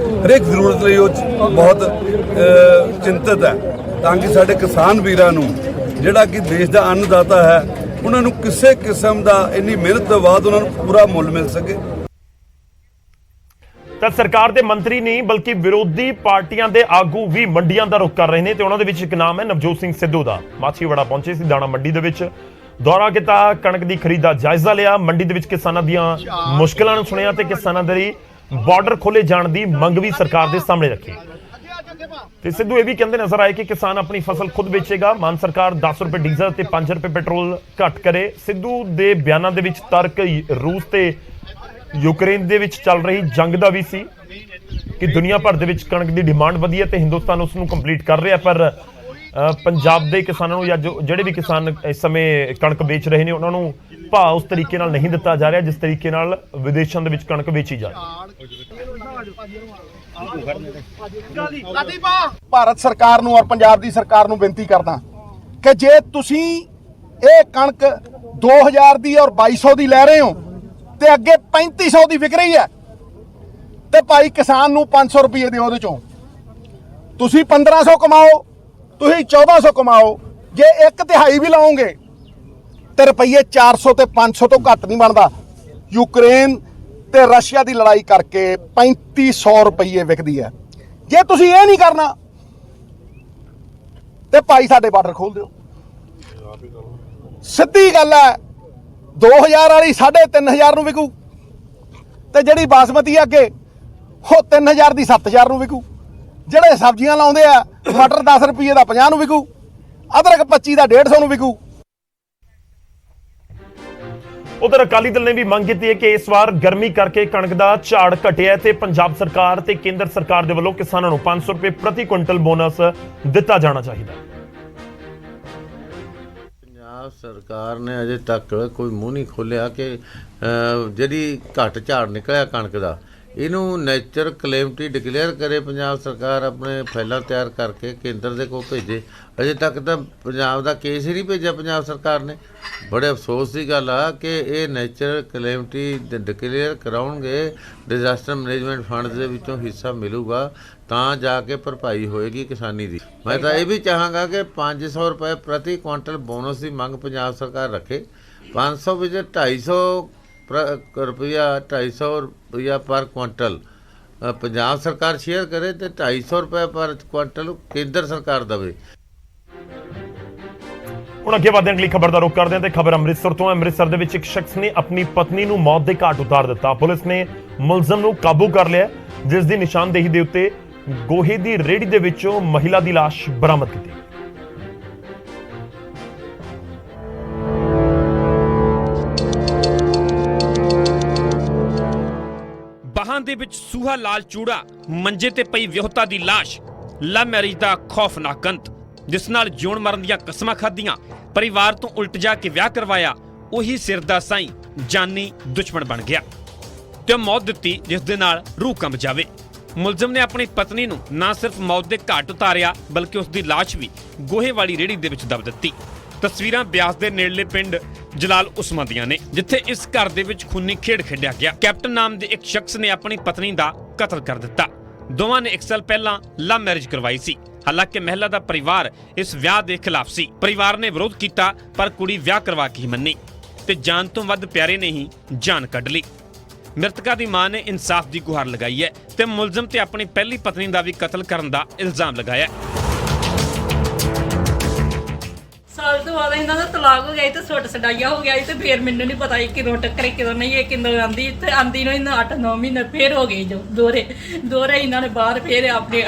ਹਰੇਕ ਜ਼ਰੂਰਤ ਲਈ ਉਹ ਬਹੁਤ ਚਿੰਤਤ ਹੈ, ਤਾਂ ਕਿ ਸਾਡੇ ਕਿਸਾਨ ਵੀਰਾਂ ਨੂੰ ਜਿਹੜਾ ਕਿ ਦੇਸ਼ ਦਾ ਅੰਨਦਾਤਾ ਹੈ ਉਹਨਾਂ ਨੂੰ ਕਿਸੇ ਕਿਸਮ ਦਾ ਇੰਨੀ ਮਿਹਨਤ ਤੋਂ ਬਾਅਦ ਉਹਨਾਂ ਨੂੰ ਪੂਰਾ ਮੁੱਲ ਮਿਲ ਸਕੇ। ਤਾਂ ਸਰਕਾਰ ਦੇ ਮੰਤਰੀ ਨਹੀਂ ਬਲਕਿ ਵਿਰੋਧੀ ਪਾਰਟੀਆਂ ਦੇ ਆਗੂ ਵੀ ਮੰਡੀਆਂ ਦਾ ਰੁਖ ਕਰ ਰਹੇ ਨੇ ਤੇ ਉਹਨਾਂ ਦੇ ਵਿੱਚ ਇੱਕ ਨਾਮ ਹੈ ਨਵਜੋਤ ਸਿੰਘ ਸਿੱਧੂ ਦਾ। ਮਾਛੀਵਾੜਾ ਪਹੁੰਚੇ ਸੀ ਦਾਣਾ ਮੰਡੀ ਦੇ ਵਿੱਚ, ਦੌਰਾ ਕੀਤਾ, ਕਣਕ ਦੀ ਖਰੀਦ ਦਾ ਜਾਇਜ਼ਾ ਲਿਆ, ਮੰਡੀ ਦੇ ਵਿੱਚ ਕਿਸਾਨਾਂ ਦੀਆਂ ਮੁਸ਼ਕਲਾਂ ਨੂੰ ਸੁਣਿਆ ਤੇ ਕਿਸਾਨਾਂ ਦੇ ਲਈ ਬਾਰਡਰ ਖੋਲੇ ਜਾਣ ਦੀ ਮੰਗ ਵੀ ਸਰਕਾਰ ਦੇ ਸਾਹਮਣੇ ਰੱਖੀ। ਤੇ ਸਿੱਧੂ ਇਹ ਵੀ ਕਹਿੰਦੇ ਨਜ਼ਰ ਆਏ ਕਿ ਕਿਸਾਨ ਆਪਣੀ ਫਸਲ ਖੁਦ ਵੇਚੇਗਾ, ਮਾਨ ਸਰਕਾਰ 10 ਰੁਪਏ ਡੀਜ਼ਲ ਤੇ 5 ਰੁਪਏ ਪੈਟਰੋਲ ਘੱਟ ਕਰੇ। ਸਿੱਧੂ ਦੇ ਬਿਆਨਾਂ ਦੇ ਵਿੱਚ ਤਰਕ ਰੂਸ ਤੇ ਯੂਕਰੇਨ ਦੇ ਵਿੱਚ ਚੱਲ ਰਹੀ ਜੰਗ ਦਾ ਵੀ ਸੀ ਕਿ ਦੁਨੀਆ ਭਰ ਦੇ ਵਿੱਚ ਕਣਕ ਦੀ ਡਿਮਾਂਡ ਵਧੀ ਹੈ ਤੇ ਹਿੰਦੁਸਤਾਨ ਉਸ ਨੂੰ ਕੰਪਲੀਟ ਕਰ ਰਿਹਾ, ਪਰ ਪੰਜਾਬ ਦੇ ਕਿਸਾਨਾਂ ਨੂੰ ਜਾਂ ਜਿਹੜੇ ਵੀ ਕਿਸਾਨ ਇਸ ਸਮੇਂ ਕਣਕ ਵੇਚ ਰਹੇ ਨੇ ਉਹਨਾਂ ਨੂੰ ਭਾਅ ਉਸ ਤਰੀਕੇ ਨਾਲ ਨਹੀਂ ਦਿੱਤਾ ਜਾ ਰਿਹਾ ਜਿਸ ਤਰੀਕੇ ਨਾਲ ਵਿਦੇਸ਼ਾਂ ਦੇ ਵਿੱਚ ਕਣਕ ਵੇਚੀ ਜਾ ਰਹੀ। ਭਾਰਤ ਸਰਕਾਰ ਨੂੰ ਔਰ ਪੰਜਾਬ ਦੀ ਸਰਕਾਰ ਨੂੰ ਬੇਨਤੀ ਕਰਦਾ ਕਿ ਜੇ ਤੁਸੀਂ ਇਹ ਕਣਕ 2000 ਦੀ ਔਰ 2200 ਦੀ ਲੈ ਰਹੇ ਹੋ ਤੇ ਅੱਗੇ 3500 ਦੀ ਵਿਕ ਰਹੀ ਹੈ ਤੇ ਭਾਈ ਕਿਸਾਨ ਨੂੰ 500 ਰੁਪਏ ਦਿਓ, ਉਹਦੇ ਚੋਂ ਤੁਸੀਂ 1500 ਕਮਾਓ, ਤੁਸੀਂ 1400 ਕਮਾਓ। ਜੇ 1/3 ਵੀ ਲਾਓਗੇ ਤੇ ਰੁਪਈਏ 400 ਤੇ 500 ਤੋਂ ਘੱਟ ਨਹੀਂ ਬਣਦਾ। ਯੂਕਰੇਨ ਤੇ ਰਸ਼ੀਆ ਦੀ ਲੜਾਈ ਕਰਕੇ 3500 ਰੁਪਏ ਵਿਕਦੀ ਹੈ। ਜੇ ਤੁਸੀਂ ਇਹ ਨਹੀਂ ਕਰਨਾ ਤੇ ਭਾਈ ਸਾਡੇ ਬਾਰਡਰ ਖੋਲ ਦਿਓ। ਸਿੱਧੀ ਗੱਲ ਹੈ, 2000 ਵਾਲੀ 3500 ਨੂੰ ਵਿਕੂ ਤੇ ਜਿਹੜੀ ਬਾਸਮਤੀ ਅੱਗੇ ਉਹ 3000 ਦੀ 7000 ਨੂੰ ਵਿਕੂ। ਜਿਹੜੇ ਸਬਜ਼ੀਆਂ ਲਾਉਂਦੇ ਆ ਮਟਰ 10 ਰੁਪਏ ਦਾ 50 ਨੂੰ ਵਿਕੂ, ਅਦਰਕ 25 ਦਾ 150 ਨੂੰ ਵਿਕੂ। ਉਧਰ ਅਕਾਲੀ ਦਲ ਨੇ ਵੀ ਮੰਗ ਕੀਤੀ ਹੈ ਕਿ ਇਸ ਵਾਰ ਗਰਮੀ ਕਰਕੇ ਕਣਕ ਦਾ ਝਾੜ ਘਟਿਆ ਤੇ ਪੰਜਾਬ ਸਰਕਾਰ ਤੇ ਕੇਂਦਰ ਸਰਕਾਰ ਦੇ ਵੱਲੋਂ ਕਿਸਾਨਾਂ ਨੂੰ 500 ਰੁਪਏ ਪ੍ਰਤੀ ਕੁਇੰਟਲ ਬੋਨਸ ਦਿੱਤਾ ਜਾਣਾ ਚਾਹੀਦਾ। ਪੰਜਾਬ ਸਰਕਾਰ ਨੇ ਅਜੇ ਤੱਕ ਕੋਈ ਮੂੰਹ ਨਹੀਂ ਖੋਲਿਆ ਕਿ ਜਿਹੜੀ ਘੱਟ ਝਾੜ ਨਿਕਲਿਆ ਕਣਕ ਦਾ ਇਹਨੂੰ ਨੇਚਰ ਕਲੈਮਿਟੀ ਡਿਕਲੇਅਰ ਕਰੇ ਪੰਜਾਬ ਸਰਕਾਰ, ਆਪਣੇ ਫਾਈਲਾਂ ਤਿਆਰ ਕਰਕੇ ਕੇਂਦਰ ਦੇ ਕੋਲ ਭੇਜੇ। ਅਜੇ ਤੱਕ ਤਾਂ ਪੰਜਾਬ ਦਾ ਕੇਸ ਹੀ ਨਹੀਂ ਭੇਜਿਆ ਪੰਜਾਬ ਸਰਕਾਰ ਨੇ। ਬੜੇ ਅਫਸੋਸ ਦੀ ਗੱਲ ਆ ਕਿ ਇਹ ਨੇਚਰ ਕਲੈਮਿਟੀ ਡਿਕਲੇਅਰ ਕਰਾਉਣਗੇ, ਡਿਜ਼ਾਸਟਰ ਮੈਨੇਜਮੈਂਟ ਫੰਡ ਦੇ ਵਿੱਚੋਂ ਹਿੱਸਾ ਮਿਲੂਗਾ ਤਾਂ ਜਾ ਕੇ ਭਰਪਾਈ ਹੋਏਗੀ ਕਿਸਾਨੀ ਦੀ। ਮੈਂ ਤਾਂ ਇਹ ਵੀ ਚਾਹਾਂਗਾ ਕਿ 500 ਰੁਪਏ ਪ੍ਰਤੀ ਕੁਇੰਟਲ ਬੋਨਸ ਦੀ ਮੰਗ ਪੰਜਾਬ ਸਰਕਾਰ ਰੱਖੇ। 500 ਵਿੱਚ 250 ਰੁਪਇਆ 250 ਰੁਪਇਆ ਪਰ ਕੁਇੰਟਲ ਪੰਜਾਬ ਸਰਕਾਰ ਸ਼ੇਅਰ ਕਰੇ ਤੇ 250 ਰੁਪਏ ਪਰ ਕੁਇੰਟਲ ਕੇਂਦਰ ਸਰਕਾਰ ਦੇਵੇ। ਹੁਣ ਅੱਗੇ ਵਧਣ ਲਈ ਖਬਰ ਦਾ ਰੁਖ ਕਰਦੇ ਹਾਂ ਤੇ ਖਬਰ ਅੰਮ੍ਰਿਤਸਰ ਤੋਂ ਹੈ। ਅੰਮ੍ਰਿਤਸਰ ਦੇ ਵਿੱਚ ਇੱਕ ਸ਼ਖਸ ਨੇ ਆਪਣੀ ਪਤਨੀ ਨੂੰ ਮੌਤ ਦੇ ਘਾਟ ਉਤਾਰ ਦਿੱਤਾ। ਪੁਲਿਸ ਨੇ ਮੁਲਜ਼ਮ ਨੂੰ ਕਾਬੂ ਕਰ ਲਿਆ, ਜਿਸ ਦੀ ਨਿਸ਼ਾਨਦੇਹੀ ਦੇ ਉੱਤੇ ਗੋਹੇ ਦੀ ਰੇਹੜੀ ਦੇ ਵਿੱਚੋਂ ਮਹਿਲਾ ਦੀ ਲਾਸ਼ ਬਰਾਮਦ ਕੀਤੀ। ਬਾਹਾਂ ਦੇ ਵਿੱਚ ਸੂਹਾ ਲਾਲ ਚੂੜਾ, ਮੰਜੇ ਤੇ ਪਈ ਵਿਆਹੁਤਾ ਦੀ ਲਾਸ਼, ਲਵ ਮੈਰਿਜ ਦਾ ਖੌਫਨਾਕ ਅੰਤ, ਜਿਸ ਨਾਲ ਜਿਉਣ ਮਰਨ ਦੀਆਂ ਕਸਮਾਂ ਖਾਧੀਆਂ, ਪਰਿਵਾਰ ਤੋਂ ਉਲਟ ਜਾ ਕੇ ਵਿਆਹ ਕਰਵਾਇਆ, ਉਹੀ ਸਿਰ ਦਾ ਸਾਈਂ ਜਾਨੀ ਦੁਸ਼ਮਣ ਬਣ ਗਿਆ ਤੇ ਮੌਤ ਦਿੱਤੀ ਜਿਸ ਦੇ ਨਾਲ ਰੂਹ ਕੰਬ ਜਾਵੇ। ਮੁਲਜ਼ਮ ਨੇ ਆਪਣੀ ਪਤਨੀ ਨੂੰ ਨਾ ਸਿਰਫ ਮੌਤ ਦੇ ਘਾਟ ਉਤਾਰਿਆ ਬਲਕਿ ਉਸ ਦੀ ਲਾਸ਼ ਵੀ ਗੋਹੇ ਵਾਲੀ ਰੇਹੜੀ ਦੇ ਵਿੱਚ ਦਬ ਦਿੱਤੀ। ਤਸਵੀਰਾਂ ਬਿਆਸ ਦੇ ਨੇੜਲੇ ਪਿੰਡ ਜਲਾਲ ਉਸਮਾਂ ਦੀਆਂ ਨੇ, ਜਿੱਥੇ ਇਸ ਘਰ ਦੇ ਵਿੱਚ ਖੂਨੀ ਖੇਡ ਖੇਡਿਆ ਗਿਆ। ਕੈਪਟਨ ਨਾਮ ਦੇ ਇੱਕ ਸ਼ਖਸ ਨੇ ਆਪਣੀ ਪਤਨੀ ਦਾ ਕਤਲ ਕਰ ਦਿੱਤਾ। ਦੋਵਾਂ ਨੇ 1 ਸਾਲ ਪਹਿਲਾਂ ਲਵ ਮੈਰਿਜ ਕਰਵਾਈ ਸੀ। ਹਾਲਾਂਕਿ ਮਹਿਲਾ ਦਾ ਪਰਿਵਾਰ ਇਸ ਵਿਆਹ ਦੇ ਖਿਲਾਫ ਸੀ। ਪਰਿਵਾਰ ਨੇ ਵਿਰੋਧ ਕੀਤਾ ਪਰ ਕੁੜੀ ਵਿਆਹ ਕਰਵਾ ਕੇ ਹੀ ਮੰਨੀ ਤੇ ਜਾਨ ਤੋਂ ਵੱਧ ਪਿਆਰੇ ਨੇ ਹੀ ਜਾਨ ਕੱਢ ਲਈ। ਮ੍ਰਿਤਕਾ ਦੀ ਮਾਂ ਨੇ ਇਨਸਾਫ ਦੀ ਗੁਹਾਰ ਲਗਾਈ ਹੈ ਤੇ ਮੁਲਜ਼ਮ ਤੇ ਆਪਣੀ ਪਹਿਲੀ ਪਤਨੀ ਦਾ ਵੀ ਕਤਲ ਕਰਨ ਦਾ ਇਲਜ਼ਾਮ ਲਗਾਇਆ। ਸਾਲ ਤੋਂ ਬਾਅਦ ਇਹਨਾਂ ਦਾ ਤਲਾਕ ਹੋ ਗਿਆ ਤੇ ਸੁੱਟ ਸਡਾਈਆ ਹੋ ਗਿਆ ਤੇ ਫਿਰ ਮੈਨੂੰ ਨਹੀਂ ਪਤਾ ਕਿਦੋਂ ਟੱਕਰੇ ਕਿਦੋਂ ਨਹੀਂ। ਇਹ ਕਿਦੋਂ ਆਂਦੀ ਤੇ ਆਂਦੀ ਨੂੰ ਇਹਨਾਂ 8-9 ਮਹੀਨੇ ਫੇਰ ਹੋ ਗਏ ਜੋ ਦੋਰੇ ਇਹਨਾਂ ਨੇ ਬਾਹਰ ਫੇਰ ਆਪਣੇ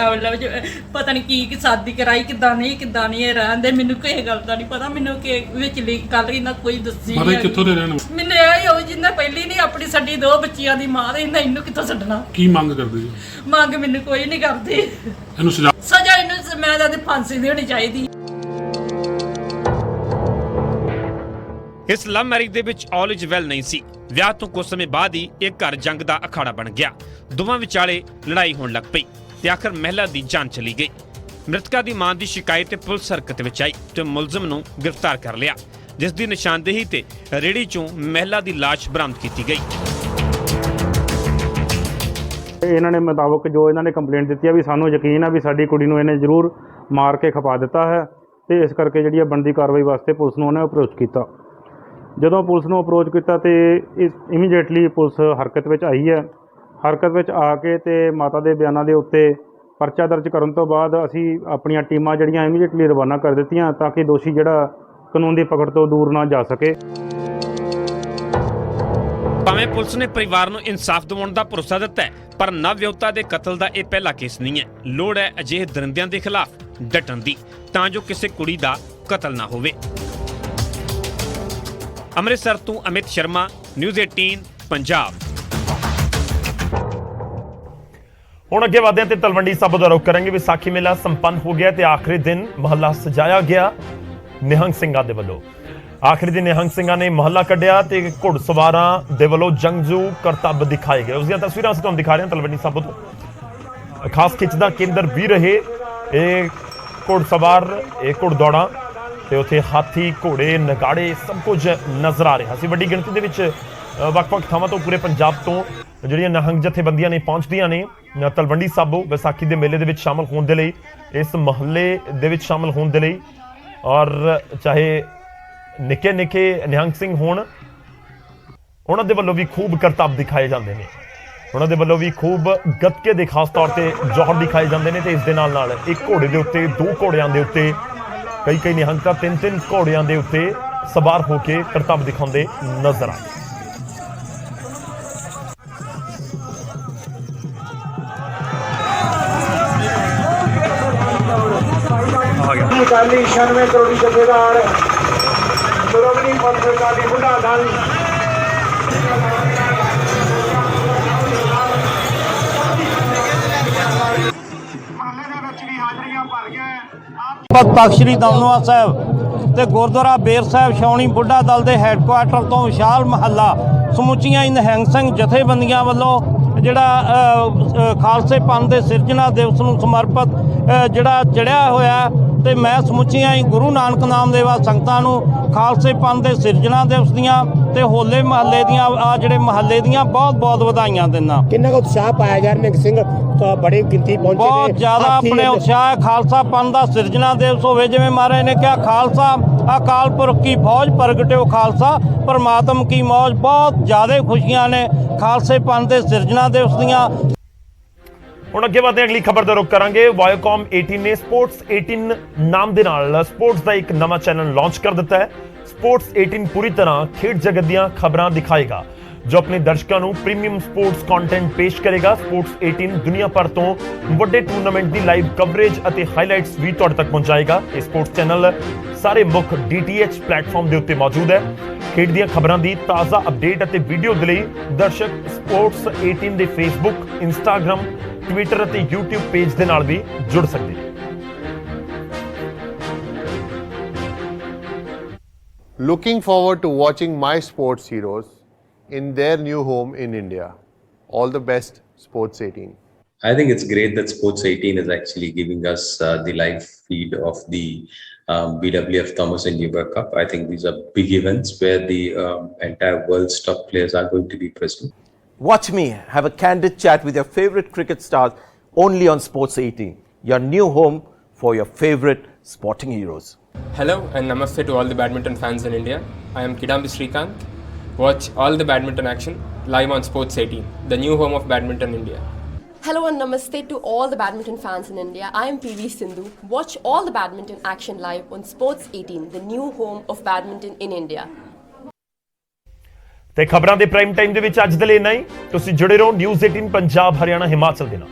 ਪਤਾ ਨਹੀਂ ਕੀ ਸ਼ਾਦੀ ਕਰਾਈ ਕਿੱਦਾਂ ਨਹੀਂ ਇਹ ਰਹਿੰਦੇ। ਮੈਨੂੰ ਕਿਸੇ ਗੱਲ ਦਾ ਨਹੀਂ ਪਤਾ। ਮੈਨੂੰ ਕਿ ਵਿੱਚ ਕੱਲ ਇਹਨਾਂ ਕੋਈ ਦੱਸੀ ਨਹੀਂ। ਕਿੱਥੋਂ ਦੇ ਰਹਿਣ? ਮੈਨੂੰ ਇਹ ਹੋ ਜਿੰਨਾ ਪਹਿਲੀ ਨਹੀਂ ਆਪਣੀ ਛੱਡੀ 2 ਬੱਚਿਆਂ ਦੀ ਮਾਂ ਦੇ ਇਹਨੂੰ ਕਿੱਥੋਂ ਛੱਡਣਾ। ਕੀ ਮੰਗ ਕਰਦੇ ਜੀ? ਮੰਗ ਮੈਨੂੰ ਕੋਈ ਨਹੀਂ ਕਰਦੇ। ਇਹਨੂੰ ਸਜ਼ਾ ਇਹਨੂੰ ਮੈਂ ਤਾਂ ਫਾਂਸੀ ਦੀ ਹੋਣੀ ਚਾਹੀਦੀ। ਇਸ ਲਵ ਮੈਰਿਜ ਦੇ ਵਿੱਚ ਆਲ ਇਜ਼ ਵੈਲ ਨਹੀਂ ਸੀ। ਵਿਆਹ ਤੋਂ ਕੁਝ ਸਮੇਂ ਬਾਅਦ ਹੀ ਇਹ ਘਰ ਜੰਗ ਦਾ ਅਖਾੜਾ ਬਣ ਗਿਆ। ਦੋਵਾਂ ਵਿਚਾਲੇ ਲੜਾਈ ਹੋਣ ਲੱਗ ਪਈ ਤੇ ਆਖਰ ਮਹਿਲਾ ਦੀ ਜਾਨ ਚਲੀ ਗਈ। ਮ੍ਰਿਤਕਾ ਦੀ ਮਾਂ ਦੀ ਸ਼ਿਕਾਇਤ ਤੇ ਪੁਲਿਸ ਹਰਕਤ ਵਿੱਚ ਆਈ ਤੇ ਮੁਲਜ਼ਮ ਨੂੰ ਗ੍ਰਿਫਤਾਰ ਕਰ ਲਿਆ, ਜਿਸ ਦੀ ਨਿਸ਼ਾਨਦੇਹੀ ਤੇ ਰੇੜੀ ਚੋਂ ਮਹਿਲਾ ਦੀ ਲਾਸ਼ ਬਰਾਮਦ ਕੀਤੀ ਗਈ। ਇਹਨਾਂ ਨੇ ਮੁਤਾਬਕ ਜੋ ਇਹਨਾਂ ਨੇ ਕੰਪਲੇਂਟ ਦਿੱਤੀ ਹੈ ਵੀ ਸਾਨੂੰ ਯਕੀਨ ਹੈ ਵੀ ਸਾਡੀ ਕੁੜੀ ਨੂੰ ਇਹਨੇ ਜ਼ਰੂਰ ਮਾਰ ਕੇ ਖਪਾ ਦਿੱਤਾ ਹੈ ਤੇ ਇਸ ਕਰਕੇ ਜਿਹੜੀ ਬਣਦੀ ਕਾਰਵਾਈ ਵਾਸਤੇ ਪੁਲਿਸ ਨੂੰ ਉਹਨੇ ਅਪਰੋਚ ਕੀਤਾ। ਜਦੋਂ ਪੁਲਿਸ ਨੂੰ ਅਪਰੋਚ ਕੀਤਾ ਤੇ ਇਮੀਡੀਏਟਲੀ ਪੁਲਿਸ ਹਰਕਤ ਵਿੱਚ ਆਈ ਹੈ। ਹਰਕਤ ਵਿੱਚ ਆ ਕੇ ਤੇ ਮਾਤਾ ਦੇ ਬਿਆਨਾਂ ਦੇ ਉੱਤੇ ਪਰਚਾ ਦਰਜ ਕਰਨ ਤੋਂ ਬਾਅਦ ਅਸੀਂ ਆਪਣੀਆਂ ਟੀਮਾਂ ਜਿਹੜੀਆਂ ਇਮੀਡੀਏਟਲੀ ਰਵਾਨਾ ਕਰ ਦਿੱਤੀਆਂ ਤਾਂ ਕਿ ਦੋਸ਼ੀ ਜਿਹੜਾ ਕਾਨੂੰਨ ਦੀ ਪਕੜ ਤੋਂ ਦੂਰ ਨਾ ਜਾ ਸਕੇ। ਭਾਵੇਂ ਪੁਲਿਸ ਨੇ ਪਰਿਵਾਰ ਨੂੰ ਇਨਸਾਫ ਦਿਵਾਉਣ ਦਾ ਭਰੋਸਾ ਦਿੱਤਾ ਹੈ, ਪਰ ਨਵਵਿਆਹੁਤਾ ਦੇ ਕਤਲ ਦਾ ਇਹ ਪਹਿਲਾ ਕੇਸ ਨਹੀਂ ਹੈ। ਲੋੜ ਹੈ ਅਜਿਹੇ ਦਰਿੰਦਿਆਂ ਦੇ ਖਿਲਾਫ ਡਟਣ ਦੀ ਤਾਂ ਜੋ ਕਿਸੇ ਕੁੜੀ ਦਾ ਕਤਲ ਨਾ ਹੋਵੇ। ਅੰਮ੍ਰਿਤਸਰ ਤੋਂ ਅਮਿਤ ਸ਼ਰਮਾ, ਨਿਊਜ਼ 18 ਪੰਜਾਬ। ਹੁਣ ਅੱਗੇ ਵਧਦੇ ਹਾਂ ਤੇ ਤਲਵੰਡੀ ਸਾਬੋ ਦਾ ਰੁਖ ਕਰਾਂਗੇ। ਵਿਸਾਖੀ ਮੇਲਾ ਸੰਪੰਨ ਹੋ ਗਿਆ ਤੇ ਆਖਰੀ ਦਿਨ ਮਹੱਲਾ ਸਜਾਇਆ ਗਿਆ ਨਿਹੰਗ ਸਿੰਘਾਂ ਦੇ ਵੱਲੋਂ। ਆਖਰੀ ਦਿਨ ਨਿਹੰਗ ਸਿੰਘਾਂ ਨੇ ਮਹੱਲਾ ਕੱਢਿਆ ਤੇ ਘੁੜਸਵਾਰਾਂ ਦੇ ਵੱਲੋਂ ਜੰਗਜੂ ਕਰਤੱਵ ਦਿਖਾਏ ਗਏ। ਉਸ ਦੀਆਂ ਤਸਵੀਰਾਂ ਅਸੀਂ ਤੁਹਾਨੂੰ ਦਿਖਾ ਰਹੇ ਹਾਂ ਤਲਵੰਡੀ ਸਾਬੋ ਤੋਂ। ਖਾਸ ਖਿੱਚ ਦਾ ਕੇਂਦਰ ਵੀ ਰਹੇ ਇਹ ਘੁੜਸਵਾਰ, ਇਹ ਘੁੜਦੌੜਾਂ ਤੇ ਉੱਥੇ ਹਾਥੀ, ਘੋੜੇ, ਨਗਾੜੇ ਸਭ ਕੁਝ ਨਜ਼ਰ ਆ ਰਿਹਾ ਸੀ। ਵੱਡੀ ਗਿਣਤੀ ਦੇ ਵਿੱਚ ਵੱਖ-ਵੱਖ ਥਾਵਾਂ ਤੋਂ ਪੂਰੇ ਪੰਜਾਬ ਤੋਂ ਜਿਹੜੀਆਂ ਨਿਹੰਗ ਜਥੇਬੰਦੀਆਂ ਨੇ ਪਹੁੰਚਦੀਆਂ ਨੇ ਤਲਵੰਡੀ ਸਾਬੋ ਵਿਸਾਖੀ ਦੇ ਮੇਲੇ ਦੇ ਵਿੱਚ ਸ਼ਾਮਲ ਹੋਣ ਦੇ ਲਈ, ਇਸ ਮਹੱਲੇ ਦੇ ਵਿੱਚ ਸ਼ਾਮਲ ਹੋਣ ਦੇ ਲਈ। ਔਰ ਚਾਹੇ ਨਿੱਕੇ ਨਿਹੰਗ ਸਿੰਘ ਹੋਣ, ਉਹਨਾਂ ਦੇ ਵੱਲੋਂ ਵੀ ਖੂਬ ਕਰਤੱਵ ਦਿਖਾਏ ਜਾਂਦੇ ਨੇ। ਉਹਨਾਂ ਦੇ ਵੱਲੋਂ ਵੀ ਖੂਬ ਗੱਤਕੇ ਦੇ ਖਾਸ ਤੌਰ ਤੇ ਜੌਹਰ ਦਿਖਾਏ ਜਾਂਦੇ ਨੇ ਤੇ ਇਸ ਦੇ ਨਾਲ ਇੱਕ ਘੋੜੇ ਦੇ ਉੱਤੇ, 2 ਘੋੜਿਆਂ ਦੇ ਉੱਤੇ, ਕਈ ਨਿਹੰਗ ਤਾਂ 3 ਘੋੜਿਆਂ ਦੇ ਉੱਤੇ ਸਵਾਰ ਹੋ ਕੇ ਕਰਤੱਵ ਦਿਖਾਉਂਦੇ ਨਜ਼ਰ ਆਏ। ਅਕਾਲੀ 96 ਕਰੋੜੀ ਜਥੇਦਾਰ ਸ਼੍ਰੋਮਣੀ ਪੰਥ ਅਕਾਲੀ ਬੁੱਢਾ ਦਲ ਤਖਤ ਸ੍ਰੀ ਦਮਦਮਾ ਸਾਹਿਬ ਤੇ ਗੁਰਦੁਆਰਾ ਬੇਰ ਸਾਹਿਬ ਛਾਉਣੀ ਬੁੱਢਾ ਦਲ ਦੇ ਹੈੱਡਕੁਆਟਰ ਤੋਂ ਵਿਸ਼ਾਲ ਮਹੱਲਾ ਸਮੁੱਚੀਆਂ ਨਿਹੰਗ ਸਿੰਘ ਜਥੇਬੰਦੀਆਂ ਵੱਲੋਂ ਜਿਹੜਾ ਖਾਲਸੇ ਪੰਥ ਦੇ ਸਿਰਜਣਾ ਦਿਵਸ ਨੂੰ ਸਮਰਪਿਤ ਜਿਹੜਾ ਚੜਿਆ ਹੋਇਆ ਤੇ ਮੈਂ ਸਮੁੱਚੀਆਂ ਹੀ ਗੁਰੂ ਨਾਨਕ ਨਾਮਦੇਵਾ ਸੰਗਤਾਂ ਨੂੰ ਖਾਲਸੇ ਪੰਥ ਦੇ ਸਿਰਜਣਾ ਦਿਵਸ ਦੀਆਂ ਤੇ ਹੋਲੇ ਮਹੱਲੇ ਦੀਆਂ ਜਿਹੜੇ ਮਹੱਲੇ ਦੀਆਂ ਬਹੁਤ ਵਧਾਈਆਂ ਦਿੰਦਾ। ਕਿੰਨਾ ਕੁ ਉਤਸ਼ਾਹ ਪਾਇਆ ਜਾ ਰਿਹਾ ਸਿੰਘ ਬੜੀ ਗਿਣਤੀ ਪਹੁੰਚੇ ਬਹੁਤ ਜ਼ਿਆਦਾ ਆਪਣੇ ਉਤਸ਼ਾਹ। ਖਾਲਸਾ ਪੰਥ ਦਾ ਸਿਰਜਣਾ ਦਿਵਸ ਹੋਵੇ, ਜਿਵੇਂ ਮਹਾਰਾਜ ਨੇ ਕਿਹਾ ਖਾਲਸਾ ਅਕਾਲ ਪੁਰਖ ਕੀ ਫੌਜ ਪ੍ਰਗਟਿਓ ਖਾਲਸਾ ਪਰਮਾਤਮ ਕੀ ਮੌਜ। ਬਹੁਤ ਜ਼ਿਆਦਾ ਖੁਸ਼ੀਆਂ ਨੇ ਖਾਲਸੇ ਪੰਥ ਦੇ ਸਿਰਜਣਾ ਦਿਵਸ ਦੀਆਂ। ਹੁਣ ਅੱਗੇ ਵਧਦੇ ਅਗਲੀ ਖਬਰ ਦਾ ਰੁਖ ਕਰਾਂਗੇ। ਵਾਇਓਕਾਮ 18 ਨੇ ਸਪੋਰਟਸ 18 ਨਾਮ ਦੇ ਨਾਲ ਸਪੋਰਟਸ ਦਾ ਇੱਕ ਨਵਾਂ ਚੈਨਲ ਲਾਂਚ ਕਰ ਦਿੱਤਾ ਹੈ। ਸਪੋਰਟਸ 18 ਪੂਰੀ ਤਰ੍ਹਾਂ ਖੇਡ ਜਗਤ ਦੀਆਂ ਖਬਰਾਂ ਦਿਖਾਏਗਾ ਜੋ ਆਪਣੇ ਦਰਸ਼ਕਾਂ ਨੂੰ ਪ੍ਰੀਮੀਅਮ ਸਪੋਰਟਸ ਕੰਟੈਂਟ ਪੇਸ਼ ਕਰੇਗਾ। ਸਪੋਰਟਸ 18 ਦੁਨੀਆ ਭਰ ਤੋਂ ਵੱਡੇ ਟੂਰਨਾਮੈਂਟ ਦੀ ਲਾਈਵ ਕਵਰੇਜ ਅਤੇ ਹਾਈਲਾਈਟਸ ਵੀ ਤੁਹਾਡੇ ਤੱਕ ਪਹੁੰਚਾਏਗਾ। ਇਹ ਸਪੋਰਟਸ ਚੈਨਲ ਸਾਰੇ ਮੁੱਖ DTH ਪਲੇਟਫਾਰਮ ਦੇ ਉੱਤੇ ਮੌਜੂਦ ਹੈ। ਖੇਡ ਦੀਆਂ ਖਬਰਾਂ ਦੀ ਤਾਜ਼ਾ ਅਪਡੇਟ ਅਤੇ ਵੀਡੀਓ ਦੇ ਲਈ ਦਰਸ਼ਕ ਸਪੋਰਟਸ 18 ਦੇ ਫੇਸਬੁੱਕ, ਇੰਸਟਾਗ੍ਰਾਮ, ਟਵਿੱਟਰ ਅਤੇ YouTube ਪੇਜ ਦੇ ਨਾਲ ਵੀ ਜੁੜ ਸਕਦੇ ਨੇ। Looking forward to watching my sports heroes in their new home in India. All the best, Sports 18. I think it's great that Sports 18 is actually giving us the live feed of the BWF Thomas and Uber Cup. I think these are big events where the entire world's top players are going to be present. Watch me have a candid chat with your favorite cricket stars only on Sports 18, your new home for your favorite sporting heroes. Hello and namaste to all the badminton fans in India. I am Kidambi Srikanth. Watch all the badminton action live on Sports 18, the new home of badminton India. Hello and namaste to all the badminton fans in India. I am PV Sindhu. Watch all the badminton action live on Sports 18, the new home of badminton in India. ਤੇ ਖਬਰਾਂ ਦੇ ਪ੍ਰਾਈਮ ਟਾਈਮ ਦੇ ਵਿੱਚ ਅੱਜ ਦੇ ਲਈ ਨਹੀਂ, ਤੁਸੀਂ ਜੁੜੇ ਰਹੋ ਨਿਊਜ਼ 18 ਪੰਜਾਬ ਹਰਿਆਣਾ ਹਿਮਾਚਲ ਦੇ ਨਾਲ।